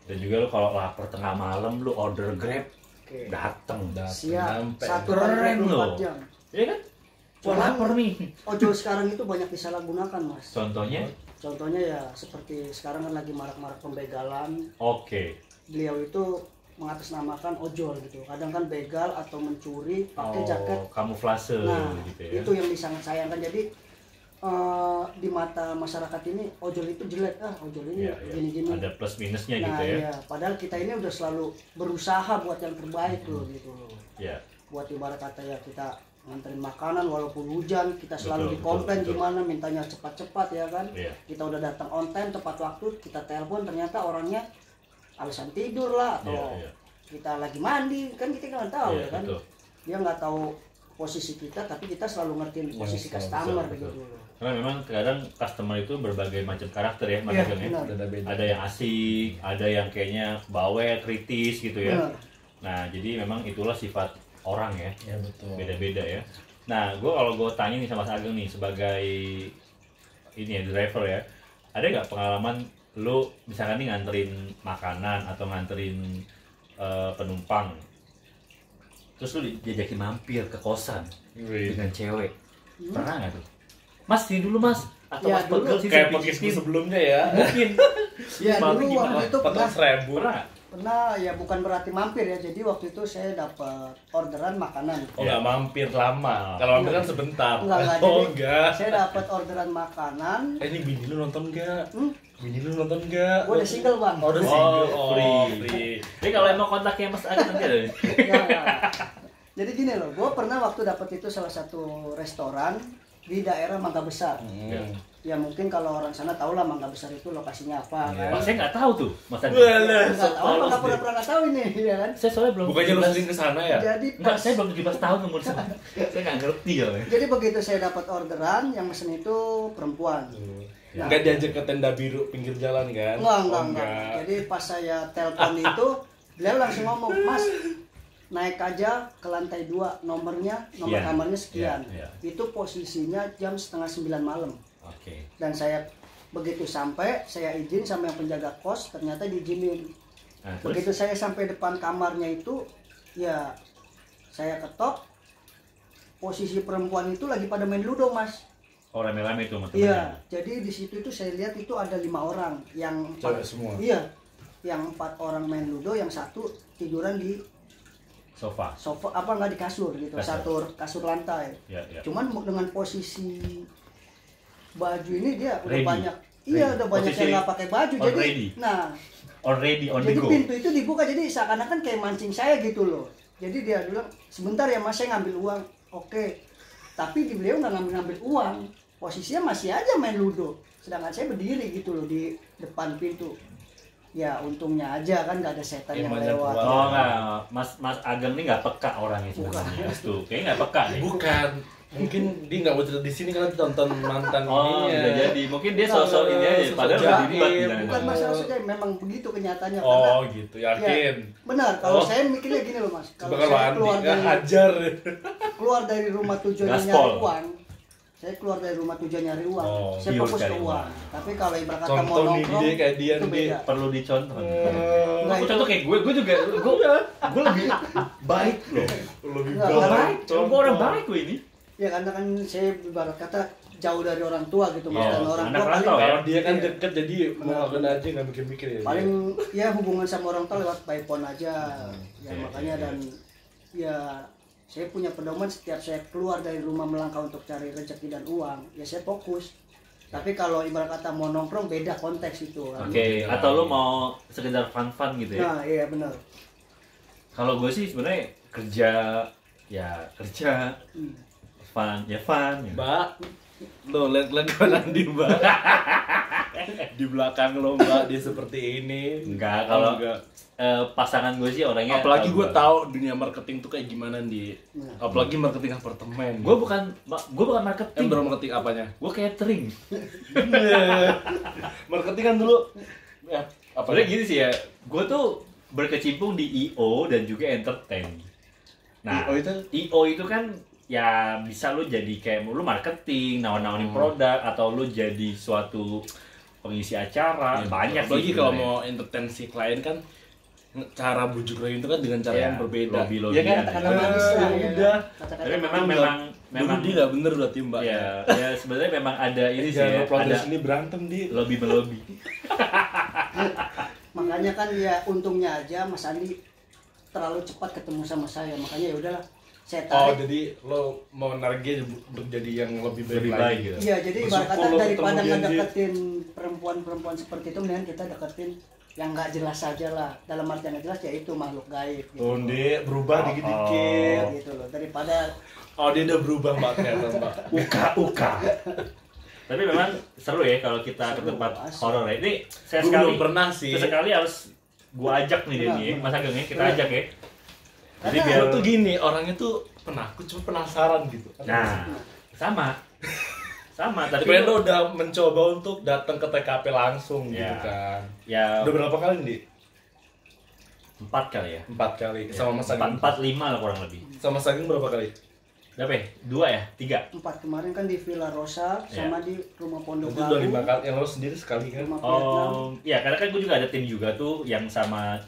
Dan juga lu kalau lapar tengah malam lu order Grab, Oke. dateng. Siap. Nyampe. Satu Keren hari loh. 24 jam. Iya kan? Wah, Cuman lapar nih. ojol sekarang itu banyak disalahgunakan, Mas. Contohnya? Contohnya ya seperti sekarang kan lagi marak-marak pembegalan. Oke. Beliau itu mengatasnamakan ojol gitu. Kadang kan begal atau mencuri pakai jaket. Kamuflase Nah, gitu ya. itu yang sangat sayangkan. Jadi di mata masyarakat ini ojol itu jelek, ojol ini Iya. gini-gini. Ada plus minusnya Nah, gitu ya. iya. Padahal kita ini udah selalu berusaha buat yang terbaik loh gitu loh. Iya. Buat ibarat kata ya kita nganterin makanan walaupun hujan, kita selalu Betul, dikomplain betul. gimana mintanya cepat-cepat ya kan. Iya. Kita udah datang on time tepat waktu, kita telepon ternyata orangnya alasan tidur lah atau Iya. kita lagi mandi, kan kita nggak tahu Iya, ya kan. betul. Dia nggak tahu posisi kita, tapi kita selalu ngertiin posisi betul, customer betul. gitu loh. Karena memang kadang customer itu berbagai macam karakter ya, Mas Iya, Ageng ya. benar. Beda-beda. Ada yang asik, ada yang kayaknya bawel, kritis gitu ya. Benar. Nah, jadi memang itulah sifat orang ya, Ya betul. beda-beda ya. Nah, kalau gue tanya nih sama Mas Ageng nih sebagai ini ya driver ya, ada nggak pengalaman lu misalkan nih nganterin makanan atau nganterin penumpang, terus lu diajakin mampir ke kosan Wih. dengan cewek, pernah nggak tuh? Mas sini dulu mas, atau Ya, mas dulu pegel sih Kayak saya podcast pijitin. sebelumnya ya. Mungkin. Ya Malu dulu gimana? waktu itu pernah 400.000. Pernah nggak? ya bukan berarti mampir ya. Jadi waktu itu saya dapat orderan makanan. Oh nggak mampir lama. Kalau mampir kan sebentar. Enggak, Oh jadi enggak. saya dapat orderan makanan. Ini bini lu nonton nggak? Hmm? Bini lu nonton nggak? Gue udah single bang. Oh, udah Oh, single. free. Jadi kalau emang kontaknya Mas Ageng nanti ada nih. Ya. Jadi gini loh, gue pernah waktu dapat itu salah satu restoran di daerah Mangga Besar. Ya mungkin kalau orang sana tahu lah Mangga Besar itu lokasinya apa Iya. Wah, kan. saya nggak tahu tuh Mas Ageng. Walah, Nggak tahu, polos nggak deh. pernah tahu ini, ya kan. Saya soalnya belum. Bukannya lu 17. sering kesana ya? Jadi Enggak, pas, saya belum 17 tahun umur saya. Saya nggak ngerti ya. jadi begitu saya dapat orderan, yang mesen itu perempuan. Ya. Nggak diajak ke tenda biru pinggir jalan kan? Enggak, Oh, enggak. Jadi pas saya telepon itu, beliau langsung ngomong, Mas, naik aja ke lantai 2, nomor Sekian. kamarnya sekian. Iya, Itu posisinya jam 8:30 malam. Oke. Dan saya begitu sampai, saya izin sama yang penjaga kos, ternyata diizinin. Nah, terus? Begitu saya sampai depan kamarnya itu, ya saya ketok, posisi perempuan itu lagi pada main ludo, Mas. Oh, rame-rame itu sama Iya, temennya. jadi di situ itu saya lihat itu ada 5 orang, yang Cewek semua? Iya, yang 4 orang main ludo, yang satu tiduran di Sofa. sofa, apa nggak di kasur gitu, kasur lantai. Ya, ya. Cuman dengan posisi baju ini dia udah Ready. banyak, iya Ready. udah banyak Posisi yang nggak pakai baju, on jadi, ready. nah, Already on the jadi go. pintu itu dibuka, jadi seakan-akan kayak mancing saya gitu loh. Jadi dia bilang, sebentar ya mas, saya ngambil uang, oke. Tapi di beliau nggak ngambil uang, posisinya masih aja main ludo, sedangkan saya berdiri gitu loh di depan pintu. Ya untungnya aja kan nggak ada setan yang Imannya lewat. kuat. Oh enggak, Mas Ageng ini nggak peka orangnya sebenarnya. Tuh, kayaknya nggak peka nih. Bukan. Mungkin dia nggak mau cerita di sini karena tonton mantan Oh, ininya. bisa jadi. Mungkin dia sosok ini aja, Sosok padahal jaim. udah dilibat Bukan bilangnya. masalah saja, memang begitu kenyataannya. Oh gitu, Ya, yakin. benar. Kalau Oh. saya mikirnya gini loh mas, Coba kalau kalau saya Andi hajar. keluar dari rumah tujuannya Gaspol. nyari uang, saya keluar dari rumah tujuan nyari uang, Oh, saya pure fokus ke cari uang. uang. Tapi kalau ibarat kata mau Contoh nih nongkrong, dia kayak dia itu nih. beda. Perlu dicontoh. Nah, Aku itu- contoh kayak gue juga, gue lebih baik loh. Lebih Nggak, baik. Baik, gue orang baik gue ini. Ya karena kan saya ibarat kata jauh dari orang tua gitu mas, Oh, dan orang anak tua rantau paling ya? Kalau dia kan Iya. deket jadi mau ngelakuin aja nggak mikir-mikir ya. paling ya hubungan sama orang tua lewat by phone aja. Ya Iya, makanya iya, dan ya saya punya pedoman setiap saya keluar dari rumah melangkah untuk cari rezeki dan uang, ya saya fokus. Tapi kalau ibarat kata mau nongkrong beda konteks itu kan. Oke, atau lo mau sekedar fun-fun gitu ya? Nah, iya benar. Kalau gue sih sebenarnya kerja, ya kerja, fun, ya fun. Ya. Mbak, lo lihat gue nanti Mbak. di belakang lo Mbak dia seperti ini. Enggak, kalau enggak. Pasangan gue sih orangnya. Apalagi gue tahu dunia marketing tuh kayak gimana di. Apalagi marketing apartemen. Gue bukan marketing. Marketing apanya? Gue catering. Marketing kan dulu. Ya, Apalagi gini sih ya, gue tuh berkecimpung di IO dan juga entertain. Nah, IO itu kan ya bisa lu jadi kayak lu marketing, nawar-nawarin produk, atau lu jadi suatu pengisi acara, banyak apalagi sih kalau sebenarnya. mau entertain si klien kan cara bujuk rayu itu kan dengan cara Ya, yang berbeda. lobby-lobbyan Ya kan? ya. Kata-kata manis lah, ya. Udah. Kata-kata Tapi memang Dulu dia nggak bener berarti Mbak. ya sebenarnya memang ada ini sih ya, Jangan ada sini berantem di. lobby-melobi. makanya kan ya untungnya aja Mas Andi terlalu cepat ketemu sama saya, makanya ya udahlah saya Oh, tarik. jadi lo mau menarik dia untuk jadi yang lebih baik Lebih lagi. baik gitu. Iya, jadi ibarat Bersyukur kata lo daripada ketemu dia, ngedeketin perempuan-perempuan seperti itu, mendingan kita deketin yang nggak jelas saja lah. Dalam artian nggak jelas yaitu makhluk gaib gitu. Oh, dia berubah dikit-dikit. Gitu loh. Daripada Oh, dia udah berubah Mbak ternyata Mbak. Uka. Tapi memang seru ya kalau kita ke Seru, tempat asik. horor ya. Ini saya Gue sekali belum pernah sih. sesekali harus gua ajak nih dia Benar, nih, ya. benar. Mas Ageng ya, kita Benar. ajak ya. Jadi Karena biar Lo tuh gini, orangnya tuh penakut cuma penasaran gitu. nah sama tadi Kemarin itu- lo udah mencoba untuk datang ke TKP langsung gitu Ya. kan. ya Udah berapa kali nih? 4 kali ya. 4 kali. Sama Mas Ageng. 4-5 lah kurang lebih. Sama Mas Ageng berapa kali? Berapa ya? 2 ya? 3? 4 kemarin kan di Villa Rosa sama di rumah Pondok Itu udah 5 Labu, kali. Yang lo sendiri sekali kan? rumah Vietnam. Oh, ya karena kan gue juga ada tim juga tuh yang sama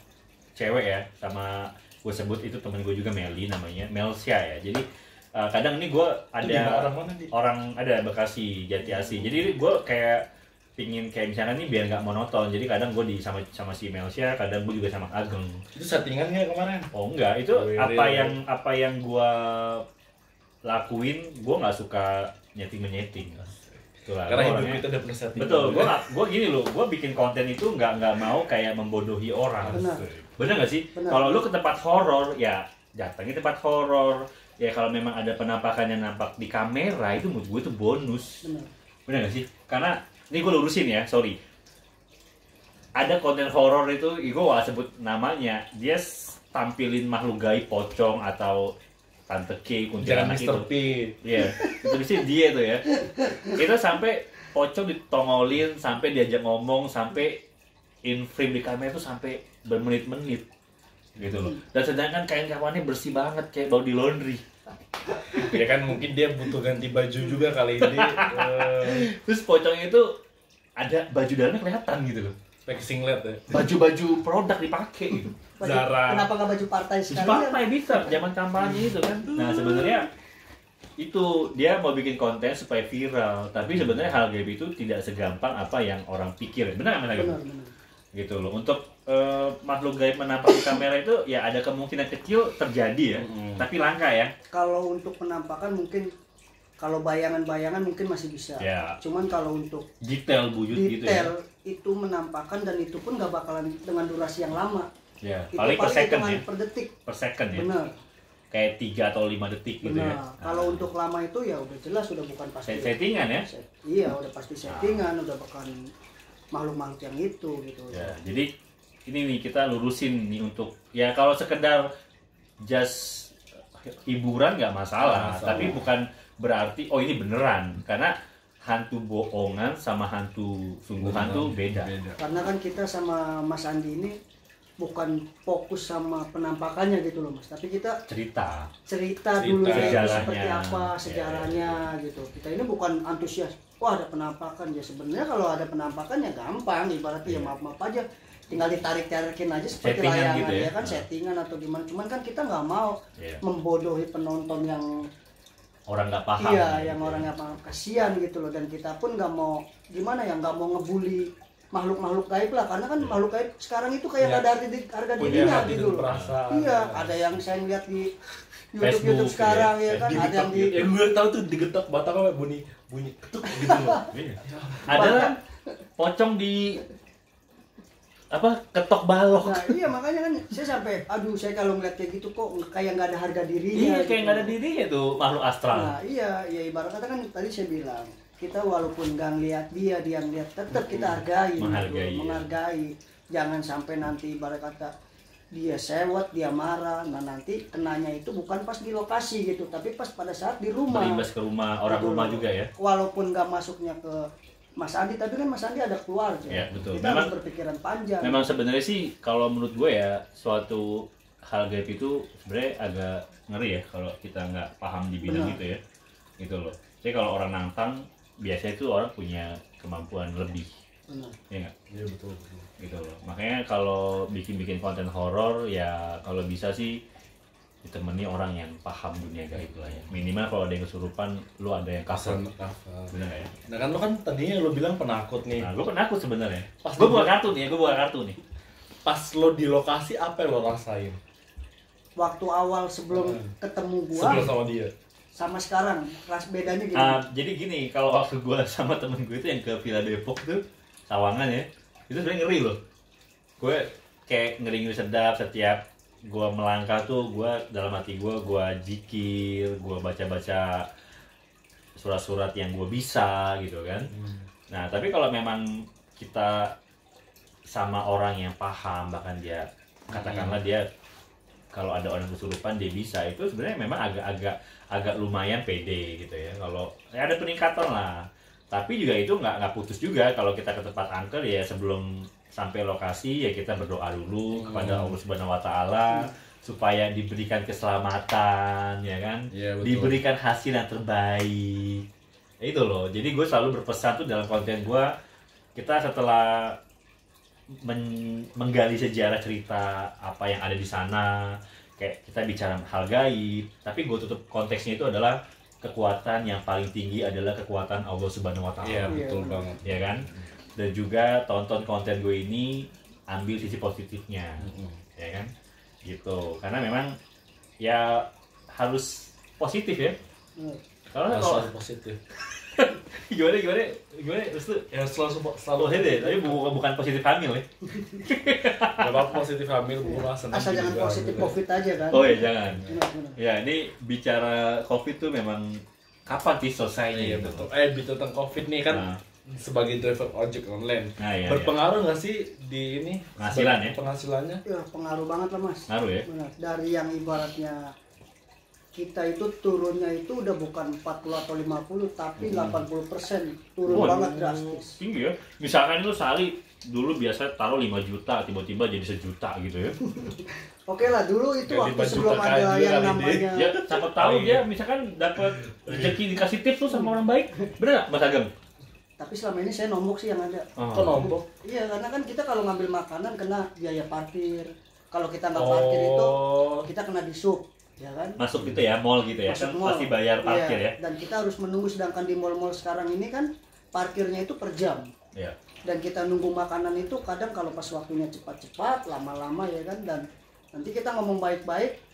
cewek ya, sama gue sebut itu temen gue juga Meli namanya, Melsia ya. Jadi kadang ini gue Itu di ada orang mana, Di? orang ada Bekasi, Jati Asih. Jadi gue kayak pingin kayak misalnya nih biar nggak monoton. Jadi kadang gue di sama si Melsia, kadang gue juga sama Ageng. Itu settingannya kemarin. Oh enggak, itu Oh, iya, iya. apa yang gue lakuin, gue nggak suka nyeting. Itulah, Karena gua hidup orangnya- kita udah pernah setting. Betul, gue gini loh, gue bikin konten itu nggak mau kayak membodohi orang. Benar. Nggak sih? Benar. Kalau lu ke tempat horor, ya datangi tempat horor. Ya kalau memang ada penampakannya nampak di kamera, itu menurut gue itu bonus. Benar. Benar nggak sih? Karena ini gue lurusin ya, sorry. Ada konten horor itu, gue gak sebut namanya, dia tampilin makhluk gaib, pocong atau tante K, Jangan kuntilanak itu. Mr. P. Iya, itu bisa dia tuh ya. Itu sampai pocong ditongolin, sampai diajak ngomong, sampai in frame di kamera itu sampai bermenit-menit gitu loh. Dan sedangkan kain kawannya bersih banget kayak bau di laundry. Ya kan mungkin dia butuh ganti baju juga kali ini. Terus pocongnya itu ada baju dalamnya kelihatan gitu loh. Pakai singlet ya. Baju-baju produk dipakai gitu. Zara. Kenapa nggak baju partai Baju sekalian? partai bisa zaman kampanye itu kan. Nah, sebenarnya itu dia mau bikin konten supaya viral, tapi sebenarnya hal gaib itu tidak segampang apa yang orang pikir. Benar nggak, Benar, benar. gitu loh. Untuk makhluk gaib menampak di kamera itu ya ada kemungkinan kecil terjadi ya, tapi langka ya. Kalau untuk penampakan mungkin kalau bayangan-bayangan mungkin masih bisa. Ya. Cuman kalau untuk Detail buyut gitu ya. detail itu menampakkan dan itu pun nggak bakalan dengan durasi yang lama. Ya, Itu paling per second hitungan ya. per detik. Per second ya. Benar. Kayak 3 atau 5 detik gitu Benar. ya. Kalau untuk lama itu ya udah jelas udah bukan pasti. Settingan ya. Iya, udah pasti settingan, udah bukan makhluk-makhluk yang itu gitu. Ya, jadi ini nih kita lurusin nih untuk ya kalau sekedar just hiburan nggak masalah, tapi bukan berarti oh ini beneran, karena hantu bohongan sama hantu sungguhan tuh beda. Karena kan kita sama Mas Andi ini bukan fokus sama penampakannya gitu loh Mas, tapi kita Cerita. cerita dulu ya, Sejarahnya. seperti apa sejarahnya gitu. Kita ini bukan antusias, wah ada penampakan ya. Sebenarnya kalau ada penampakan ya gampang, ibaratnya ya maaf-maaf aja, tinggal ditarik-tarikin aja seperti Settingan layangan gitu ya. kan, settingan atau gimana. Cuman kan kita nggak mau Iya. membodohi penonton yang Orang nggak paham. iya, gitu. yang orang nggak paham, kasihan gitu loh. Dan kita pun nggak mau gimana ya, nggak mau ngebully makhluk-makhluk gaib lah, karena kan makhluk gaib sekarang itu kayak nggak ada harga Punya dirinya hati gitu dan loh. perasaan. Iya, ada yang saya lihat di Facebook, YouTube sekarang ya. ya kan, ada yang di Yang gue tahu tuh digetok batang apa bunyi ketuk gitu loh. Iya. Adalah pocong di apa ketok balok. Nah iya, makanya kan saya sampai aduh, saya kalau ngeliat kayak gitu kok kayak nggak ada harga dirinya Iya, kayak gitu. nggak ada dirinya tuh makhluk astral. Nah iya, ya ibarat kata kan tadi saya bilang kita walaupun nggak ngeliat dia ngeliat, tetap kita hargai, Menghargai, gitu. Menghargai. Jangan sampai nanti ibarat kata dia sewot, dia marah, nah nanti kenanya itu bukan pas di lokasi gitu, tapi pas pada saat di rumah. Berimbas ke rumah orang Betul. rumah juga ya. Walaupun nggak masuknya ke Mas Andi, tapi kan Mas Andi ada keluarga. Ya, betul. Kita Memang- harus berpikiran panjang. Memang sebenarnya sih kalau menurut gue ya suatu hal gaib itu sebenarnya agak ngeri ya kalau kita nggak paham di bidang Benar. itu ya, gitu loh. Jadi kalau orang nantang biasanya itu orang punya kemampuan lebih, Benar. ya nggak? Iya betul. Gitu loh. Makanya kalau bikin konten horor ya kalau bisa sih ditemani orang yang paham dunia gaib lah ya. Minimal kalau ada yang kesurupan, lu ada yang cover. Cover. Bener nggak ya? Nah kan lo kan tadinya lo bilang penakut nih. Nah, gue penakut sebenarnya. Pas Gue di- buka kartu nih, gue buka kartu nih. Pas lo di lokasi apa yang lo rasain? Waktu awal sebelum ketemu gua Sebelum sama dia. sama sekarang, ras bedanya gini. Jadi gini, kalau waktu gue sama temen gue itu yang ke Villa Depok tuh, Sawangan ya, itu sebenarnya ngeri loh. Gue kayak ngeri sedap setiap gue melangkah tuh, gue dalam hati gue zikir, gue baca-baca surat-surat yang gue bisa gitu kan. Nah tapi kalau memang kita sama orang yang paham, bahkan dia katakanlah dia kalau ada orang kesurupan dia bisa, itu sebenarnya memang agak lumayan pede gitu ya. Kalau ya ada peningkatan lah, tapi juga itu nggak putus juga. Kalau kita ke tempat angker ya sebelum sampai lokasi ya kita berdoa dulu kepada Allah Subhanahu Wa Taala supaya diberikan keselamatan ya kan, Iya, betul. diberikan hasil yang terbaik. Ya, itu loh. Jadi gue selalu berpesan tuh dalam konten gue, kita setelah menggali sejarah cerita apa yang ada di sana, kayak kita bicara hal gaib, tapi gue tutup konteksnya itu adalah kekuatan yang paling tinggi adalah kekuatan Allah Subhanahu Wa Taala. Iya betul banget. Ya kan? Dan juga tonton konten gue ini ambil sisi positifnya, ya kan? Gitu. Karena memang ya harus positif ya. Karena Harus kalau selalu positif. gimana terus tuh Ya selalu positif deh, tapi bukan positif hamil ya. Gak apa-apa positif hamil bukan Asal jangan positif COVID aja kan. Oh ya jangan. Benar. Ya ini bicara COVID tuh memang kapan sih selesainya? Iya gitu. betul. Bicara tentang COVID nih kan Nah. sebagai driver ojek online. Nah, iya, Berpengaruh nggak sih di ini Penghasilan ya? Penghasilannya? Ya, pengaruh banget lah Mas. Ngaruh ya? Benar. Dari yang ibaratnya kita itu turunnya itu udah bukan 40 atau 50 tapi 80% turun Waduh, banget drastis. tinggi ya. Misalkan itu sehari dulu biasa taruh 5 juta, tiba-tiba jadi 1 juta gitu ya. Oke lah, dulu itu Ganti waktu baju sebelum kakak ada juga yang kali, namanya Ya siapa tahu dia misalkan dapat rezeki dikasih tips tuh sama orang baik. Bener nggak Mas Ageng? tapi selama ini saya nombok sih yang ada. Kok nombok? Iya, karena kan kita kalau ngambil makanan kena biaya parkir. Kalau kita nggak parkir itu kita kena di sub, ya kan? Masuk gitu ya, mall gitu ya, Masuk kan mall. pasti bayar parkir Iya, ya. Dan kita harus menunggu, sedangkan di mall-mall sekarang ini kan parkirnya itu per jam. Iya. Dan kita nunggu makanan itu kadang kalau pas waktunya cepat-cepat, lama-lama ya kan. Dan nanti kita ngomong baik-baik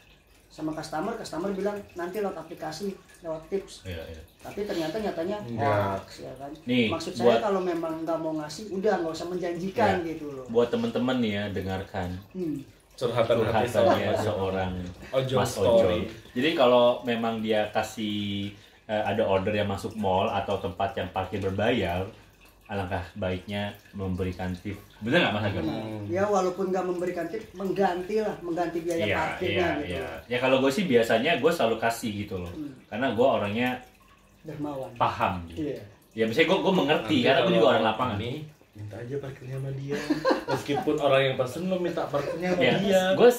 sama customer bilang nanti lewat aplikasi, lewat tips. Iya, iya. Tapi nyatanya Enggak. hoax, ya kan. Nih, Maksud saya buat- kalau memang nggak mau ngasih, udah nggak usah menjanjikan gitu loh. Buat teman-teman nih ya, dengarkan Curhatan hati curhatannya sama seorang Ojol Mas Story. Ojol. Jadi kalau memang dia kasih ada order yang masuk mall atau tempat yang parkir berbayar, alangkah baiknya memberikan tip. Bener nggak Mas Ageng? Ya walaupun nggak memberikan tip, mengganti biaya Iya, parkirnya iya, gitu. iya. Ya kalau gue sih biasanya gue selalu kasih gitu loh. Karena gue orangnya Dermawan. paham gitu. Iya. Ya misalnya gue mengerti Nanti karena gue juga kalau orang lapangan. nih minta aja parkirnya sama dia. Meskipun orang yang pesen lo minta parkirnya sama Ya, dia. gue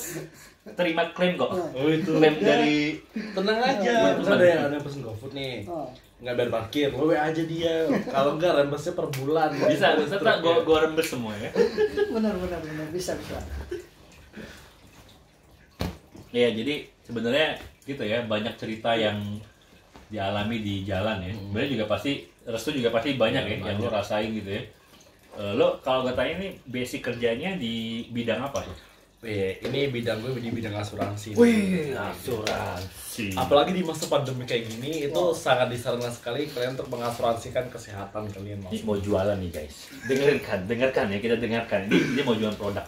terima klaim kok. Oh itu Klaim dari tenang aja. Terus ada yang pesen GoFood nih. Oh. Nggak bayar parkir, lo WA aja dia. Kalau enggak rembesnya per bulan. bisa tak gue rembes semua ya. benar bisa. Iya, jadi sebenarnya gitu ya, banyak cerita yang dialami di jalan ya. Sebenarnya juga pasti Restu juga pasti banyak ya yang lo rasain gitu ya. Lo kalau gue tanya nih basic kerjanya di bidang apa tuh? Ini bidang gue di bidang asuransi. Asuransi. Apalagi di masa pandemi kayak gini itu sangat disarankan sekali kalian untuk mengasuransikan kesehatan kalian. Ini mau jualan nih guys. Dengarkan ya, kita dengarkan. Ini dia mau jualan produk.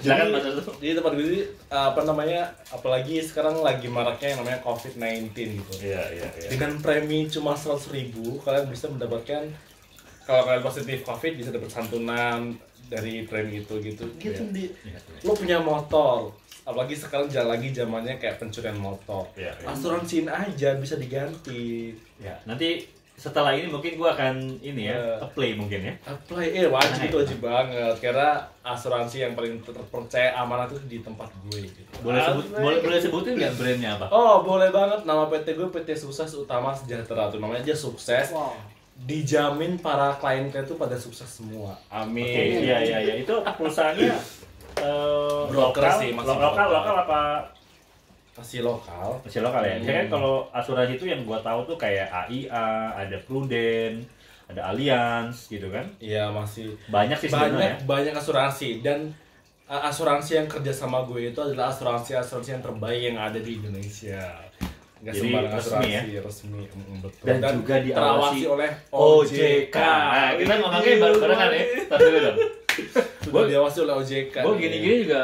Silakan Mas Arsul. Jadi tempat gue ini apa namanya, apalagi sekarang lagi maraknya yang namanya COVID-19 gitu. Iya. Dengan premi cuma 100.000 kalian bisa mendapatkan, kalau kalian positif COVID bisa dapat santunan dari premi itu gitu. Gitu di. Lo punya motor, apalagi sekarang lagi zamannya kayak pencurian motor. Asuransiin aja bisa diganti. Ya, nanti setelah ini mungkin gua akan apply mungkin ya. Apply, wajib itu wajib banget karena asuransi yang paling terpercaya amanah itu di tempat gue gitu. Boleh sebutin nggak brandnya apa? Oh boleh banget, nama PT gue PT Sukses Utama Sejahtera tuh, namanya aja sukses. Wow. Dijamin para kliennya tuh pada sukses semua. Amin. Oke, iya. Itu perusahaannya Broker sih, masih lokal apa? Masih lokal. Masih lokal ya. Biasanya kan kalau asuransi itu yang gua tahu tuh kayak AIA, ada Prudent, ada Allianz gitu kan. Iya masih banyak sih sebenarnya. Banyak asuransi, dan asuransi yang kerja sama gue itu adalah asuransi yang terbaik yang ada di Indonesia. Nggak Jadi sembarang resmi asuransi, ya? resmi. Betul. Dan juga diawasi oleh OJK. Nah, kita ngomongnya barengan ya. Tar dulu dong. Sudah diawasi oleh OJK. Gue gini-gini juga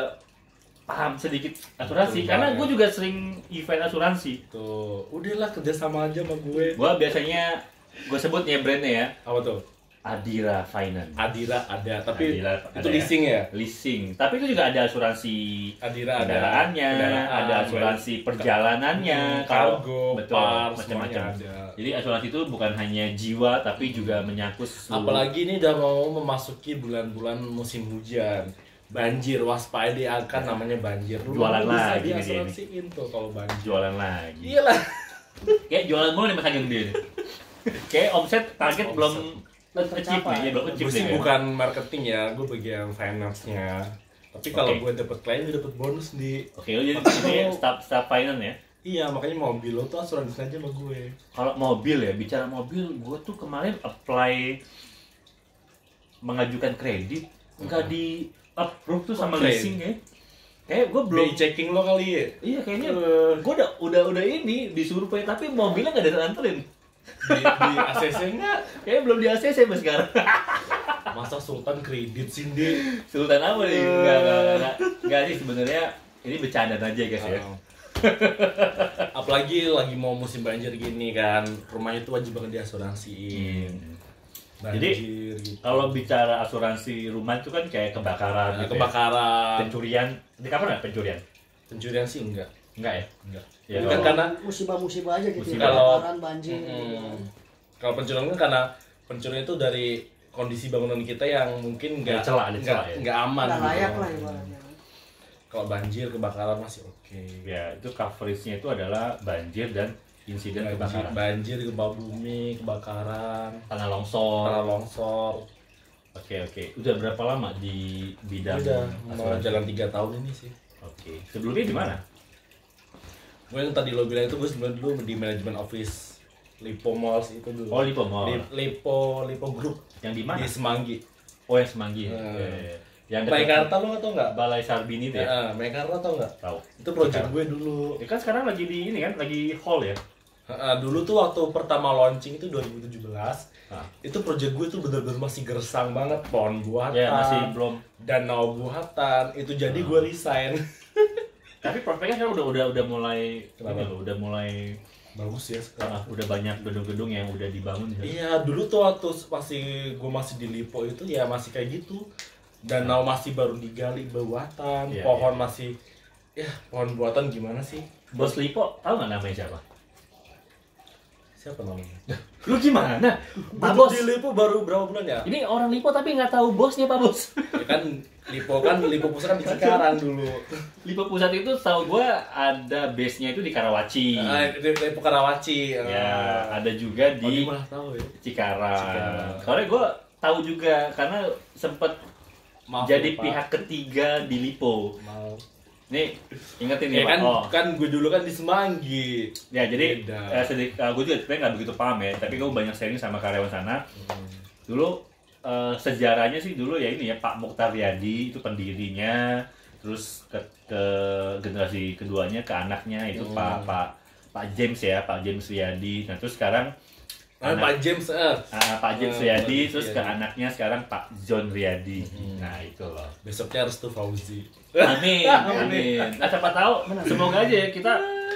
paham sedikit asuransi, karena gue juga sering event asuransi. Tuh, udahlah kerja sama aja sama gue. Gue biasanya gue sebutnya brandnya ya. Apa tuh? Adira Finance. Adira ada, tapi Adira itu ada leasing ya? Leasing. Tapi itu juga ada asuransi Adira kendaraannya, kendaraan, ada asuransi perjalanannya, kargo, betul, par, macam-macam. semuanya ada. Jadi asuransi itu bukan hanya jiwa tapi juga menyangkut seluruh. Apalagi ini udah mau memasuki bulan-bulan musim hujan. Banjir, waspada akan namanya banjir. Jualan bisa lagi nih dia diasuransiin tuh kalau banjir. Jualan lagi. Iyalah. Kayak jualan mulu nih Mas Ageng dia. Kayak omset target belum achieve nih, ya belum achieve Gue sih deh. bukan marketing ya, gue bagian finance-nya. Tapi kalau Oke. gue dapet klien, gue dapet bonus di. Oke, lu jadi ini staff finance ya. Iya, makanya mobil lo tuh asuransi aja sama gue. Kalau mobil ya, bicara mobil, gue tuh kemarin apply mengajukan kredit, nggak di approve tuh sama Kredit. leasing ya. Kayak gue belum. BI checking lo kali ya? Iya kayaknya gue udah ini disuruh pay, tapi mobilnya nggak ada anterin. Di ACC enggak? Kayaknya belum di ACC mas sekarang. Masa Sultan kredit sih, Di? Sultan apa nih? Nggak sih sebenarnya ini bercanda aja guys ya. Apalagi lagi mau musim banjir gini kan, rumahnya tuh wajib banget diasuransiin. Banjir, Jadi gitu. kalau bicara asuransi rumah itu kan kayak kebakaran, gitu ya. Kebakaran, Pencurian. Di kapan nggak pencurian? pencurian sih enggak. Enggak ya? Enggak. Ya, Bukan kalau- karena musibah-musibah aja gitu. Musibah. Kebakaran, banjir. kalau pencurian kan karena pencurian itu dari kondisi bangunan kita yang mungkin Ada celah ya? nggak aman. Nggak gitu. layak lah ibaratnya. Kalau banjir, kebakaran masih oke. Ya, itu coverage-nya itu adalah banjir dan insiden kebakaran. Banjir, gempa bumi, kebakaran, Tanah longsor. tanah longsor. Oke. Udah berapa lama di bidang Udah mau asuransi? jalan 3 tahun ini sih. Oke. Sebelumnya di mana? Gue yang tadi lo bilang itu gue sebelumnya dulu di manajemen office Lipo Malls itu dulu. Oh, Lipo Mall. Lipo Group Yang di mana? di Semanggi. Oh, yang Semanggi. Eh. Yang Meikarta lo tau nggak? Balai Sarbini itu ya? Meikarta tau nggak? Tahu. Itu project Sekarang. gue dulu. Ya kan sekarang lagi di ini kan, lagi hall ya? Dulu tuh waktu pertama launching itu 2017. Ah. Itu project gue tuh bener-bener masih gersang banget, pohon buatan, Ya, masih belum. danau buatan. Itu jadi gue resign. Tapi prospeknya kan udah mulai Kenapa? ini loh, udah mulai Bagus ya sekarang. udah banyak gedung-gedung yang udah dibangun. Iya, dulu tuh waktu gue masih di Lipo itu ya masih kayak gitu. Danau masih baru digali buatan, Iya, pohon iya. masih ya pohon buatan gimana sih? Bos Lipo, tahu nggak namanya siapa? Siapa namanya? Lu gimana? Pak Duduk Bos. di Lipo baru berapa bulan ya? Ini orang Lipo tapi nggak tahu bosnya Pak Bos. Ya kan Lipo Pusat kan di Cikarang dulu. Lipo Pusat itu tahu gua ada base-nya itu di Karawaci. Lipo Karawaci. Ya, ada juga Oh, di malah tahu ya. Cikarang. Cikarang. Soalnya gua tahu juga karena sempet Maaf jadi ya, Pak. pihak ketiga di Lipo. Mau. Nih, ingetin Ya nih kan, Pak. Oh. kan gue dulu kan di Semanggi. Ya, jadi Beda. gue juga sebenarnya nggak begitu paham ya, tapi gue banyak sharing sama karyawan sana. Dulu sejarahnya sih dulu ya ini ya Pak Mukhtar Riyadi itu pendirinya, terus ke generasi keduanya ke anaknya itu Pak James ya, Pak James Riyadi. Nah terus sekarang Pak James Pak James Riyadi, terus ke anaknya sekarang Pak John Riyadi. Nah itu loh. Besoknya Restu Fauzi. Amin. Nah, siapa tahu, semoga aja ya kita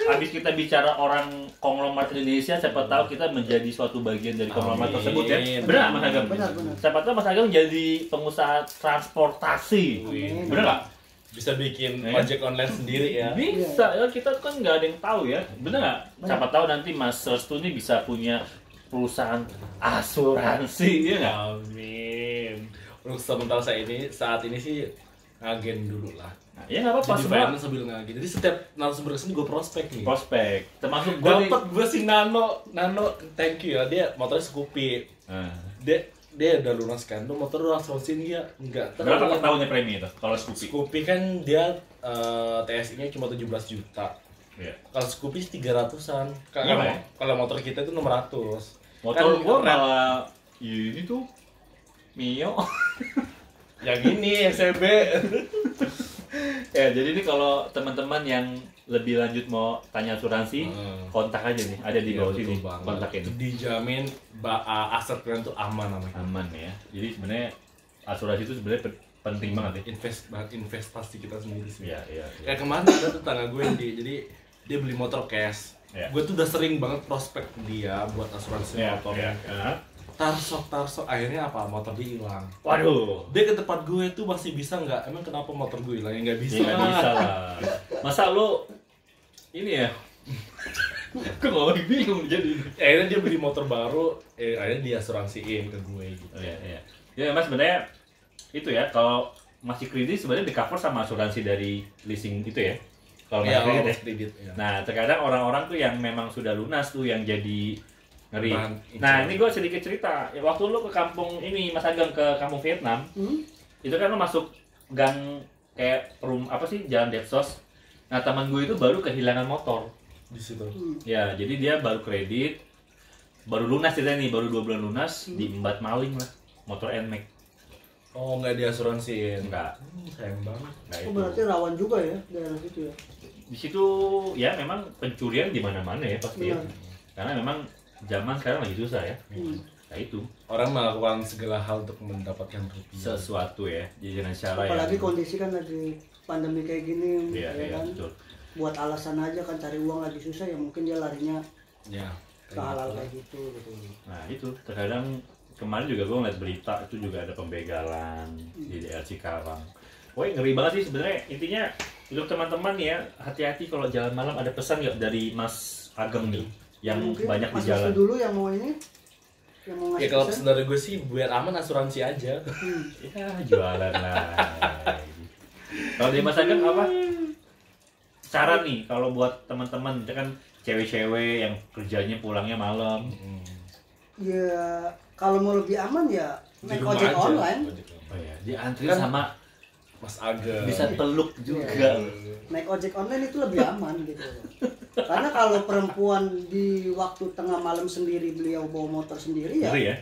habis kita bicara orang konglomerat Indonesia, siapa tahu kita menjadi suatu bagian dari konglomerat tersebut ya. Benar Mas Agam? Benar. Siapa tahu Mas Agam jadi pengusaha transportasi. Benar nggak? Bisa bikin ojek online sendiri ya. Bisa ya, kita kan nggak ada yang tahu ya. Benar nggak? Siapa tahu nanti Mas Restu ini bisa punya perusahaan asuransi ya nggak? Amin. Untuk sementara saat ini sih ngagen dulu lah. Nah, ya nggak apa-apa, jadi semua finance sambil ngagen. Jadi setiap narasumber kesini gue prospek nih. prospek. Termasuk gue Gue si Nano, thank you ya. Dia motornya Scoopy. Dia udah lunas kan. Lu motor lu asuransiin dia? Enggak. Berapa per tahunnya premi itu kalau Scoopy? Scoopy kan dia TSI-nya cuma 17 juta. Iya. Kalau Scoopy 300-an. Kalau motor kita itu 600. Motor Kan gua malah ini tuh Mio. Yang ini SCB. Ya, jadi ini kalau teman-teman yang lebih lanjut mau tanya asuransi, kontak aja nih, ada di bawah sini. Kontak ini. Dijamin aset kalian tuh aman namanya. Aman ya. Jadi sebenarnya asuransi itu sebenarnya penting banget ya. Investasi kita sendiri sih. Iya. Kayak kemarin ada tetangga gue jadi dia beli motor cash. Ya. Gue tuh udah sering banget prospek dia buat asuransi motornya. Tarsok akhirnya apa, motor dia hilang. Waduh, Dia ke tempat gue tuh masih bisa nggak? Emang kenapa motor gue hilang? Ya nggak bisa. nggak bisa lah. Masa lo ini ya? Kok nggak bingung jadi? Akhirnya dia beli motor baru, akhirnya dia asuransiin ke gue gitu. Iya. Ya mas sebenarnya itu ya, kalau masih kredit sebenarnya di cover sama asuransi dari leasing itu ya. Kalau masih kredit ya. Nah terkadang orang-orang tuh yang memang sudah lunas tuh yang jadi ngeri. Nah ini gue sedikit cerita. Ya, waktu lu ke kampung ini Mas Agam, ke kampung Vietnam, itu kan lu masuk gang kayak jalan Depsos. Nah teman gue itu baru kehilangan motor Di situ. ya, jadi dia baru kredit, baru lunas ceritanya nih, baru 2 bulan lunas, diembat maling lah motor NMAX. Oh nggak diasuransiin? Enggak. Sayang banget. Nah, Oh, berarti rawan juga ya daerah situ ya. Di situ ya memang pencurian di mana-mana ya pasti ya. Karena memang zaman sekarang lagi susah ya. Nah itu Orang melakukan segala hal untuk mendapatkan rupiah. sesuatu ya, jadi dengan cara Apalagi yang kondisi kan lagi pandemi kayak gini, iya, kan. betul. Buat alasan aja kan cari uang lagi susah ya, mungkin dia larinya Ya. ke hal-hal kayak gitu. Nah itu terkadang kemarin juga gue ngeliat berita itu juga ada pembegalan di daerah Cikarang. Woi ngeri banget sih sebenarnya. Intinya untuk teman-teman ya, hati-hati kalau jalan malam. Ada pesan nggak dari Mas Ageng nih yang Mungkin banyak di Mas jalan? Wisnu dulu yang mau ini, yang mau ngasih Ya kalau pesan. pesan dari gue sih biar aman asuransi aja. Ya jualan lah. Kalau dari Mas Ageng apa? Cara nih kalau buat teman-teman, itu kan cewek-cewek yang kerjanya pulangnya malam. Ya kalau mau lebih aman ya Di naik rumah ojek aja. online. Oh ya, dia antri Kan sama Mas Ageng. bisa peluk juga. Naik ojek online itu lebih aman gitu. Karena kalau perempuan di waktu tengah malam sendiri, beliau bawa motor sendiri ya, Ngeri ya?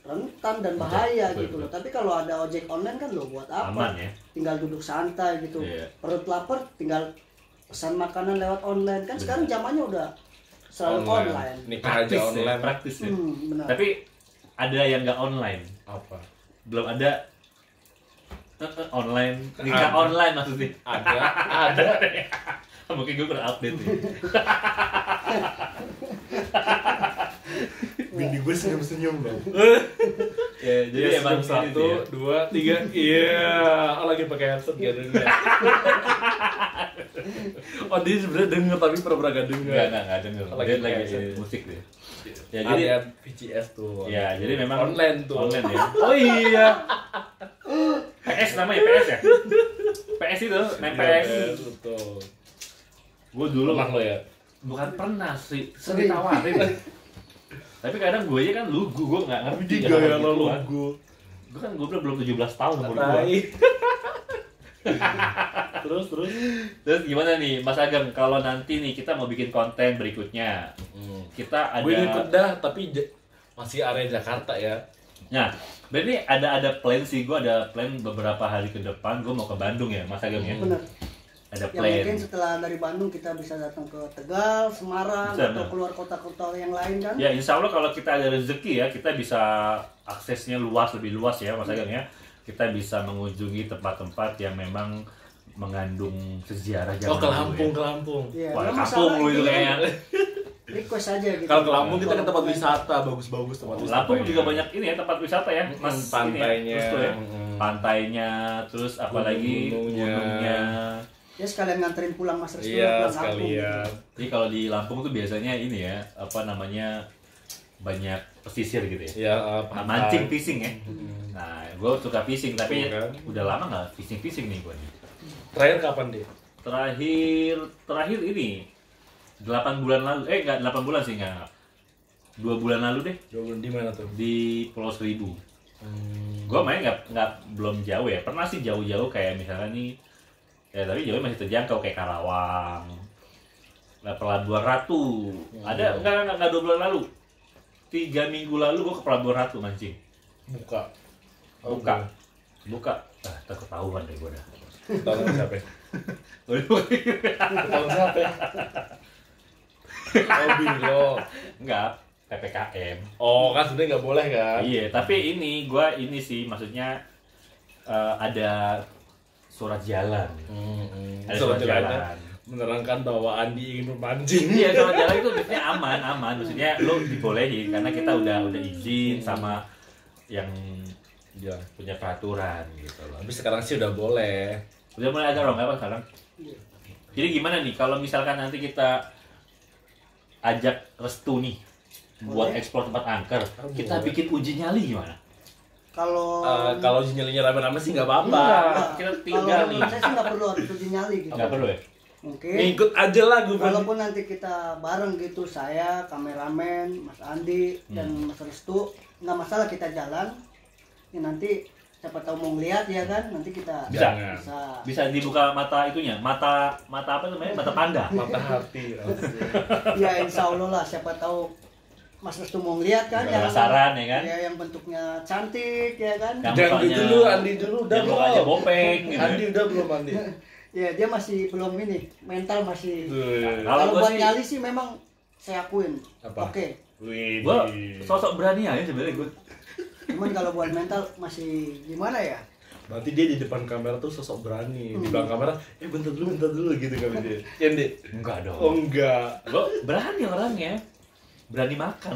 rentan dan bahaya Betul, gitu betul. loh. Tapi kalau ada ojek online kan lo buat apa? Aman ya? Tinggal duduk santai gitu. Iya. Perut lapar tinggal pesan makanan lewat online. Kan sekarang zamannya udah selalu online. Nikah aja online. Praktis ya. Benar. Tapi ada yang nggak online. Apa? Belum ada online, nikah Ada. online maksudnya. Ada. Mungkin gue kurang update nih. Bini gue senyum-senyum dong. Ya, jadi emang senyum gitu ya. 1, 2, 3. Iya, lagi pakai headset gak denger. Oh dia sebenarnya denger tapi pura-pura gak denger. Enggak denger. Lagi Dia lagi kayak musik deh. Ya Jadi jadi VCS tuh. ya jadi memang online tuh. Online ya. Oh iya. PS namanya PS ya? PS itu, main PS. Betul. Gue dulu Pernah lo ya? bukan pernah sih, sering tawarin. Tapi kadang gue aja kan lugu, gue nggak ngerti. Jadi gaya lo logo. Gue kan gue belum 17 tahun umur gue. Tai. Terus Terus gimana nih Mas Ageng, kalau nanti nih kita mau bikin konten berikutnya, kita ada. Gue ikut dah, tapi masih area Jakarta ya. Nah, berarti ada plan sih, gue ada plan beberapa hari ke depan gue mau ke Bandung ya Mas Ageng ya. Benar. ada Ya plan. mungkin setelah dari Bandung kita bisa datang ke Tegal, Semarang, Bisa, atau nah. keluar kota-kota yang lain kan. Ya insya Allah kalau kita ada rezeki ya, kita bisa aksesnya lebih luas ya Mas Ageng ya. Kita bisa mengunjungi tempat-tempat yang memang mengandung sejarah zaman ke dulu Lampung, ya. ke Lampung. Iya, Wah, nggak kampung masalah, lu itu ini kayaknya. request aja gitu. Kalau ke Lampung kita ke tempat Kalau- wisata, bagus-bagus tempat wisata. Lampung juga banyak ini ya tempat wisata ya, Mas. Pantainya. Ini ya, terus tuh ya. Pantainya, terus apalagi Gunung-gunungnya. Ya sekalian nganterin pulang Mas Restu Iya, pulang kampung sekalian. gitu. Jadi kalau di Lampung tuh biasanya ini ya, apa namanya, banyak pesisir gitu ya. Ya, Mancing fishing ya. Nah, gue suka fishing tapi Tuh kan. udah lama nggak fishing nih gue nih. Terakhir kapan deh? Terakhir ini 8 bulan lalu, nggak 8 bulan sih nggak. 2 bulan lalu deh Di mana tuh? di Pulau Seribu. Gue main nggak belum jauh ya. Pernah sih jauh-jauh kayak misalnya nih, ya tapi jauhnya masih terjangkau kayak Karawang, Pelabuhan Ratu. Ada nggak 2 bulan lalu? 3 minggu lalu gue ke Pelabuhan Ratu mancing. Buka. Buka. Ah, tak ketahuan deh gue dah. Tahun siapa? Tahun siapa? Oh, bingo. Enggak, PPKM. Oh, kan sebenarnya nggak boleh kan? Iya, tapi ini sih maksudnya ada surat jalan. Ada surat jalan. Menerangkan bahwa Andi ingin memancing. Iya, surat jalan itu biasanya aman. Maksudnya lo dibolehin karena kita udah izin sama yang Ya. punya peraturan gitu loh. Tapi sekarang sih udah boleh. Udah mulai ada dong apa sekarang? Iya. Jadi gimana nih kalau misalkan nanti kita ajak Restu nih buat Boleh. ekspor tempat angker, kita boleh. bikin uji nyali gimana? Kalau Kalau nyelinya rame-rame sih nggak apa-apa. Enggak. kita tinggal Kalau nih. menurut saya sih nggak perlu harus uji nyali gitu. Nggak perlu ya? Mungkin Ngikut aja lah gue. walaupun nanti kita bareng gitu, saya, kameramen, Mas Andi, dan Mas Restu, nggak masalah kita jalan. Ya nanti siapa tahu mau ngeliat ya kan, nanti kita Bisa. Bisa dibuka mata itunya, mata apa namanya? Mata panda. Mata hati. Ya insya Allah lah, siapa tahu Mas Restu mau ngeliat kan, Nggak penasaran ya kan? Ya yang bentuknya cantik ya kan. Yang Jangan mukanya- dulu, Andi dulu udah yang mukanya belum? bopeng gitu. Andi udah belum Andi? Ya dia masih belum ini, mental masih. Tuh. Kalau Kalau gua buat sih- nyali sih memang saya akuin. Apa? Oke. Wih. Gua sosok berani aja sebenarnya gue. Cuman kalau buat mental masih gimana ya? Berarti dia di depan kamera tuh sosok berani. Di belakang kamera, bentar dulu gitu kali dia. Ya, Andi? Enggak dong. Oh enggak. Gue berani orangnya. Berani makan.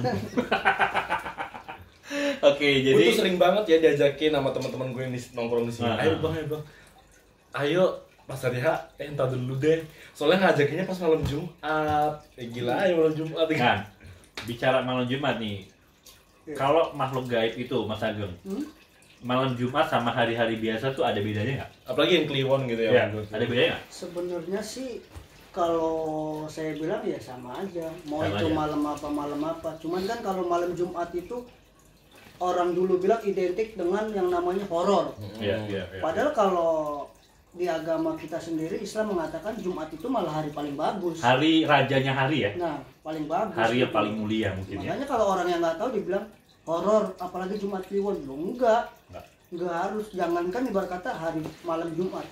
Oke, Gue jadi tuh sering banget ya diajakin sama teman-teman gue yang nongkrong di sini. Ah. Ayo bang. Ayo Mas Ariha, entar dulu deh. Soalnya ngajakinnya pas malam Jumat. Gila ayo malam Jumat. nah, bicara malam Jumat nih. Kalau makhluk gaib itu, Mas Ageng, malam Jumat sama hari-hari biasa tuh ada bedanya nggak? Apalagi yang Kliwon gitu ya. Ya, menurut ada gue. bedanya nggak? Sebenarnya sih kalau saya bilang ya sama aja. Mau Sama itu aja. malam apa. Cuman kan kalau malam Jumat itu orang dulu bilang identik dengan yang namanya horor. Iya. Padahal kalau di agama kita sendiri Islam mengatakan Jumat itu malah hari paling bagus. Hari rajanya hari ya? Nah, paling bagus. Hari yang gitu. paling mulia mungkin ya? Makanya kalau orang yang nggak tahu dibilang horor, apalagi Jumat Kliwon. Loh, enggak. Enggak. Enggak harus, jangankan ibarat kata hari malam Jumat.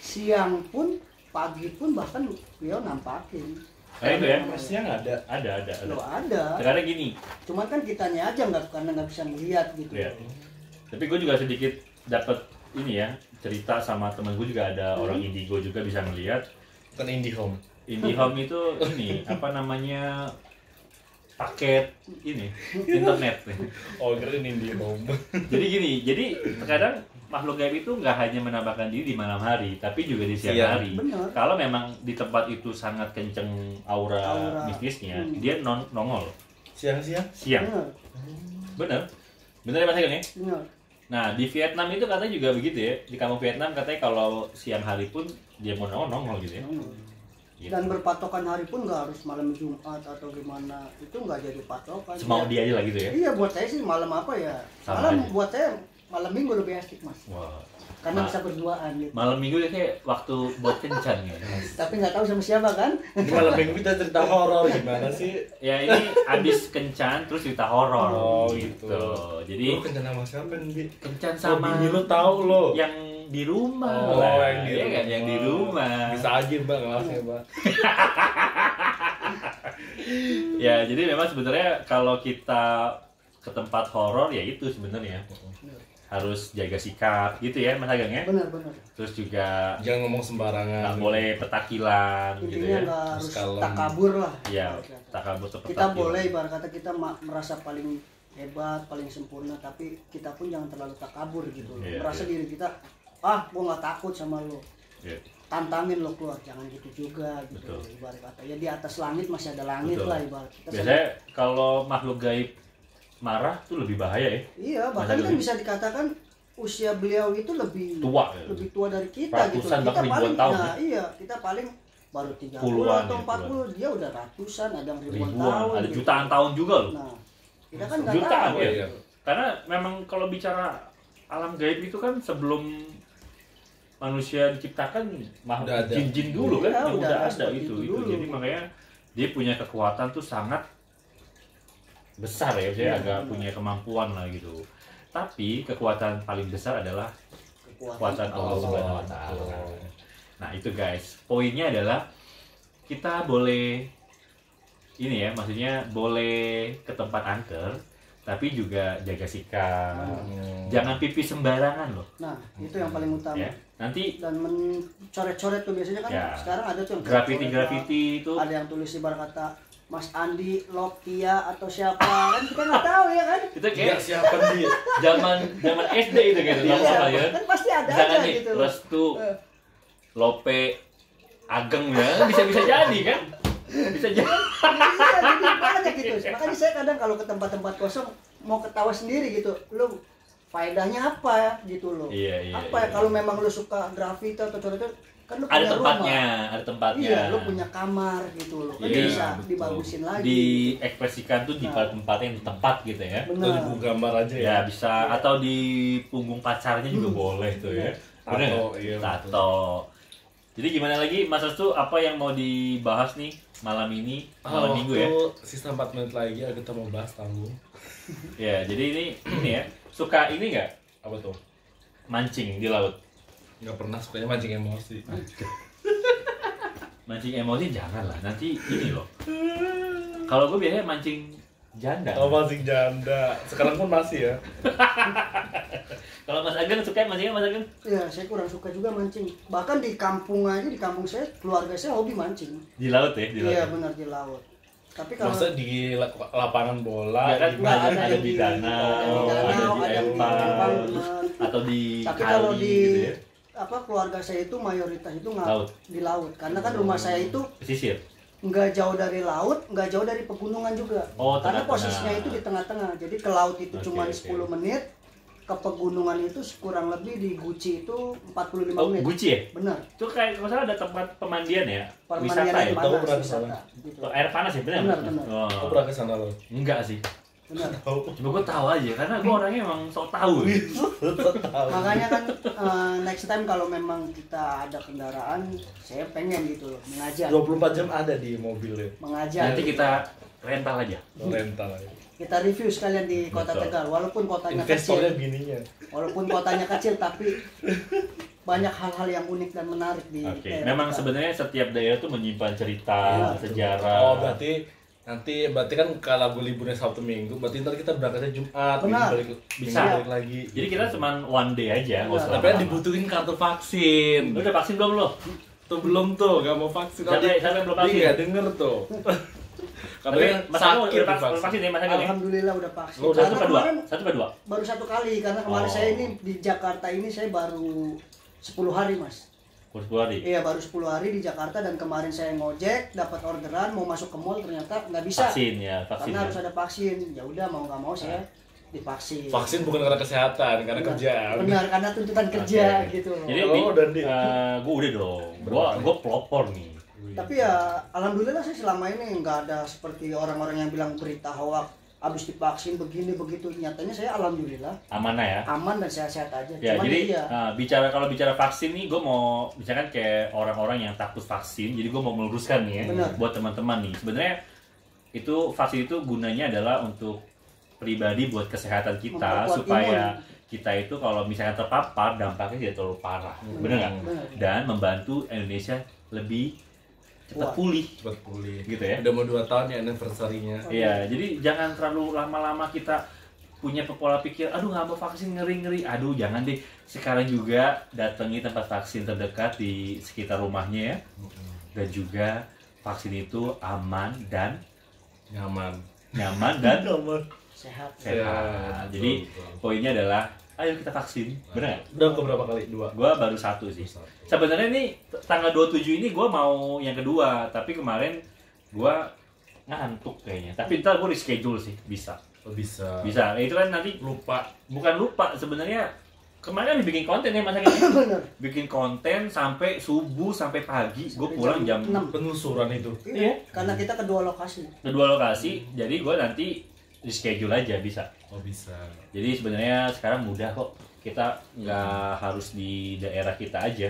Siang pun, pagi pun bahkan beliau nampakin. Nah itu ya? Masnya nggak ada. Ada. Loh ada. Sekarang gini, Cuman kan kitanya aja nggak, karena nggak bisa melihat gitu. ya. Tapi gue juga sedikit dapat ini ya, cerita sama temen gue juga ada orang indigo juga bisa melihat. Bukan IndiHome. IndiHome itu ini apa namanya, paket ini internet. Oh, keren IndiHome. Jadi gini, jadi terkadang makhluk gaib itu nggak hanya menampakkan diri di malam hari, tapi juga di siang Iya, hari. benar. Kalau memang di tempat itu sangat kenceng aura mistisnya, dia nongol Siang-siang. siang. Benar, Bener ya Mas Ageng ya? benar. Nah di Vietnam itu katanya juga begitu ya. Di kampung Vietnam katanya kalau siang hari pun dia mau nongol gitu ya. Gitu. Dan berpatokan hari pun nggak harus malam Jumat atau gimana, itu nggak jadi patokan. Semau Ya, dia aja lah gitu ya. Iya, buat saya sih malam apa ya? Sama Malam aja. buat saya malam minggu lebih asik mas, Wah. karena Ma- bisa berduaan gitu. Malam minggu ya kayak waktu buat kencan ya. Tapi nggak tahu sama siapa kan? Ini malam minggu kita cerita horor gimana sih? Ya ini abis kencan terus cerita horor. Oh, gitu. Jadi Lu kencan sama siapa nih? Bi? kencan Sama sama bini lu tahu lo. yang di rumah. Yang di rumah. Bisa aja Mbak kelasnya Mbak. Ya, jadi memang sebenarnya kalau kita ke tempat horor ya itu sebenarnya harus jaga sikap gitu ya Mas Ageng ya. Benar. Terus juga Jangan ngomong sembarangan. nggak boleh petakilan gitu Intinya ya. nggak harus Kalem. takabur lah. Ya, takabur atau Kita petakilan. boleh ibarat kata kita merasa paling hebat, paling sempurna, tapi kita pun jangan terlalu takabur gitu. Iya, Merasa iya. diri kita, gua nggak takut sama lo. Iya. Tantangin lo keluar, jangan gitu juga gitu. Betul. Ibarat kata ya di atas langit masih ada langit Betul. lah ibarat. Kita Biasanya kalau makhluk gaib marah tuh lebih bahaya ya. iya, bahkan Masa kan dulu? bisa dikatakan usia beliau itu lebih Tua, ya. lebih tua dari kita gitu. Ratusan Kita bahkan ribuan paling tahun, nah, iya, kita paling baru 30 Puluhan, atau ya, 40, dia udah ratusan, ada yang ribuan tahun. Ribuan, ada gitu. jutaan tahun juga loh. Nah, kita kan nggak Jutaan tahu. ya. Iya. Karena memang kalau bicara alam gaib itu kan sebelum manusia diciptakan makhluk Udah ada. jin-jin dulu kan, Iya, yang udah udah ada ada seperti itu. itu dulu. Jadi makanya dia punya kekuatan tuh sangat besar ya, saya Iya, agak benar. punya kemampuan lah gitu. Tapi kekuatan paling besar adalah kekuatan Allah Subhanahu wa taala. Nah, itu guys. Poinnya adalah kita boleh ini ya, maksudnya boleh ke tempat angker tapi juga jaga sikap. Jangan pipis sembarangan loh. Nah, itu yang paling utama. Ya. Nanti Dan mencoret-coret tuh biasanya kan Ya. sekarang ada tuh yang graffiti-graffiti itu ada yang tulis ibarat kata Mas Andi, Lokia atau siapa kan kita nggak tahu ya kan. itu Iya kayak siapa dia? zaman SD itu gitu Iya, nama ya. kan pasti ada Misalkan aja nih, gitu. Restu, Eh. Lope, Ageng ya, bisa jadi kan? Bisa jadi. Iya, jadi makanya gitu. Makanya saya kadang kalau ke tempat-tempat kosong mau ketawa sendiri gitu. Lu faedahnya apa ya gitu loh. Iya, apa ya kalau memang lu suka grafiti atau coret-coret kan lu Ada punya tempatnya, rumah. ada tempatnya. Iya, lu punya kamar gitu loh. Kan Iya, bisa betul. dibagusin lagi. Diekspresikan tuh di Nah. tempat yang tepat gitu ya. Atau di Benar. buku gambar aja ya. Ya bisa atau di punggung pacarnya juga boleh tuh ya. Bener Tato, nggak? iya, Tato. Jadi gimana lagi Mas Restu, apa yang mau dibahas nih malam ini, malam minggu ya? Sisa 4 menit lagi ya kita mau bahas tanggung. Ya, jadi ini ya. Suka ini nggak Apa tuh? mancing di laut? Nggak pernah sukanya mancing emosi. Mancing emosi janganlah, nanti ini loh. Kalau gue biasanya mancing janda. Oh mancing janda. Sekarang pun masih ya. Kalau Mas Ageng suka mancingnya Mas Ageng? Ya, saya kurang suka juga mancing. Bahkan di kampung aja, di kampung saya, keluarga saya hobi mancing. Di laut ya, di laut. Iya, benar di laut. Tapi kalau Masa di lapangan bola, Ya kan, di nggak ada yang di danau, ada ada di yang empang, benar. atau di Tapi kali kalau di gitu ya. apa keluarga saya itu mayoritas itu Laut. di laut. Karena kan rumah saya itu Pesisir. nggak jauh dari laut, nggak jauh dari pegunungan juga. Oh, Karena tengah-tengah. posisinya itu di tengah-tengah. Jadi ke laut itu Oke, cuma oke. 10 menit, ke pegunungan itu kurang lebih di Guci itu 45 Oh, menit. Guci ya? Benar. Itu kayak kalau salah ada tempat pemandian ya? Permandian Wisata air ya? Tahu panas, pernah wisata, kesana. gitu. Oh, air panas ya, benar? Benar, benar. Oh. Aku pernah ke sana loh. Enggak sih. Benar. Cuma gue tahu aja, karena gue orangnya emang sok tahu. Makanya kan next time kalau memang kita ada kendaraan, saya pengen gitu loh, mengajar. 24 jam ada di mobilnya. Mengajar. Nanti kita rental aja. Rental aja. Kita review sekalian di Kota Betul. Tegal, walaupun kotanya Investornya kecil. bininya. Walaupun kotanya kecil tapi banyak hal-hal yang unik dan menarik di Oke, daerah memang kita. sebenarnya setiap daerah tuh menyimpan cerita, Iya, sejarah. Oh berarti kan kalau gue liburnya Sabtu Minggu, berarti ntar kita berangkatnya Jumat, Benar. Bisa. balik lagi. Jadi kita cuma one day aja, nggak usah Tapi kan lama-lama. dibutuhin kartu vaksin. Lu udah vaksin belum lo? Tuh belum tuh, nggak mau vaksin. Siapa yang belum vaksin? Dia nggak denger tuh. Tapi Katanya Mas Ageng sakit udah divaksin. vaksin ya Mas Ageng ya? Alhamdulillah udah vaksin. Lo udah Satu per dua? kemarin Satu per dua? baru 1 kali karena kemarin Oh. saya ini di Jakarta ini saya baru 10 hari mas. Kurus 2 hari? Iya baru 10 hari di Jakarta dan kemarin saya ngojek dapat orderan mau masuk ke mall ternyata nggak bisa Vaksin ya, vaksin. karena ya. harus ada vaksin. Ya udah mau nggak mau saya divaksin. Vaksin bukan karena kesehatan, karena Benar. kerjaan. Benar karena tuntutan kerja Oke. gitu. Jadi Kalau udah di- gue udah dong. Gue pelopor nih. Tapi ya alhamdulillah saya selama ini nggak ada seperti orang-orang yang bilang berita hoax habis divaksin begini begitu. Nyatanya saya alhamdulillah Amanah ya. aman dan sehat-sehat aja. Ya, Cuman jadi iya. kalau bicara vaksin nih, gue mau misalkan kayak orang-orang yang takut vaksin, jadi gue mau meluruskan nih ya Benar. buat teman-teman nih. Sebenarnya itu vaksin itu gunanya adalah untuk pribadi buat kesehatan kita, Memperkuat supaya imun. kita itu kalau misalnya terpapar dampaknya tidak terlalu parah, bener nggak? Dan membantu Indonesia lebih cepat pulih, gitu ya. Udah mau 2 tahun ya anniversary-nya. Iya, jadi jangan terlalu lama-lama kita punya pola pikir, aduh nggak mau vaksin, ngeri-ngeri. Aduh jangan deh, sekarang juga datangi tempat vaksin terdekat di sekitar rumahnya ya. Dan juga vaksin itu aman dan Nyaman dan Sehat. sehat. Jadi poinnya adalah, ayo kita vaksin, bener nggak? udah ke berapa kali? 2. Gua baru 1 sih. Sebenarnya nih tanggal 27 ini gua mau yang kedua, tapi kemarin gua ngantuk kayaknya. Tapi ntar gua reschedule sih, bisa. Bisa. Itu kan nanti Lupa. bukan lupa sebenarnya. Kemarin kan bikin konten ya masa ini. Bener. Bikin konten sampai subuh sampai pagi. Gue pulang jam 6. Penelusuran itu. Iya. Karena kita kedua lokasi. Kedua lokasi, jadi gue nanti reschedule aja bisa. Oh bisa. Jadi sebenarnya sekarang mudah kok. Kita nggak harus di daerah kita aja.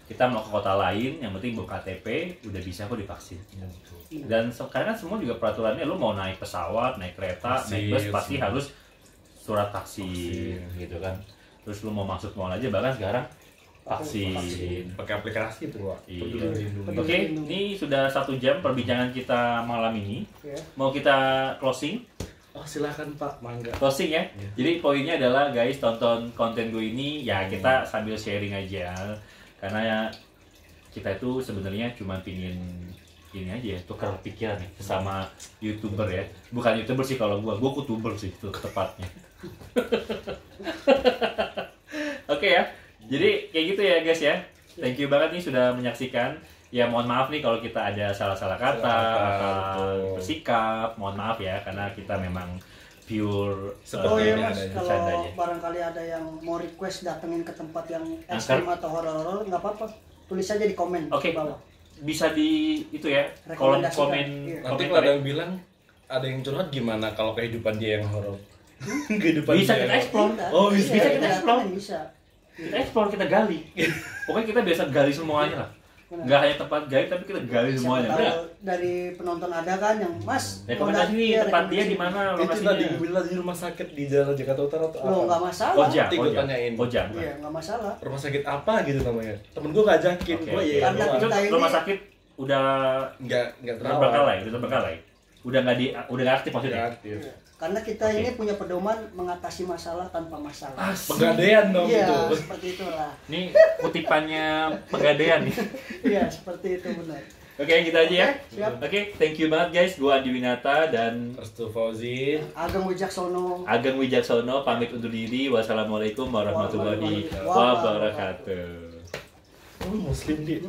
Kita mau ke kota lain, yang penting bawa KTP, udah bisa kok divaksin. Dan sekarang kan semua juga peraturannya, lu mau naik pesawat, naik kereta, naik bus pasti harus surat vaksin gitu kan. Terus lu mau masuk mall aja bahkan sekarang vaksin. Pakai aplikasi itu, Pak. Iya. Oke, ini sudah 1 jam perbincangan kita malam ini. Mau kita closing? Oh silakan Pak, mangga. Closing ya. Jadi poinnya adalah guys, tonton konten gue ini ya kita sambil sharing aja. Karena ya kita itu sebenarnya cuma pingin ini aja ya, tukar pikiran nih sama YouTuber ya. Bukan YouTuber sih kalau gue kutuber sih itu tepatnya. Oke ya. Jadi kayak gitu ya guys ya. Thank you banget nih sudah menyaksikan. Ya mohon maaf nih kalau kita ada salah-salah kata, bersikap, mohon maaf ya karena kita memang pure Seperti ini Mas, adanya, kalau bercandanya. barangkali ada yang mau request datengin ke tempat yang ekstrim atau horor-horor, nggak apa-apa, tulis aja di komen Oke. bawah. Bisa di itu ya, kolom Rekomendasikan. komen. Iya. Nanti komentar kalau ada ya. yang bilang ada yang curhat gimana kalau kehidupan dia yang horor? Kehidupan Bisa dia kita yang- explore. Oh bisa. Bisa kita explore. Bisa. Kita explore, kita gali. Pokoknya kita biasa gali semuanya lah. Benar. Nggak hanya tempat gali tapi kita gali Siapa semuanya. tahu Benar? dari penonton ada kan yang Mas Rekomendasi nih iya, tempat dia rekomendasi. di mana Itu tadi lokasinya. bilang di rumah sakit di Jalan Jakarta Utara atau Loh, nggak masalah. Koja, Nanti gua tanyain. Koja. Iya, nggak masalah. Rumah sakit apa gitu namanya? Temen gue ngajakin, Oke, gue oke. iya. Karena Itu kita ini- rumah sakit udah Nggak terawat. terbengkalai, udah nggak aktif maksudnya. Nggak aktif. Karena kita Oke. ini punya pedoman mengatasi masalah tanpa masalah. Pegadaian dong Iya, itu. seperti itulah. Ini kutipannya Pegadaian nih. Iya, seperti itu benar. Oke, gitu aja ya. Siap. Oke, thank you banget guys. Gua Andi Winata dan Restu Fauzi. Ageng Wijaksono. Ageng Wijaksono pamit undur diri. Wassalamualaikum warahmatullahi Wabarakatuh. wabarakatuh. Oh, Muslim, Di.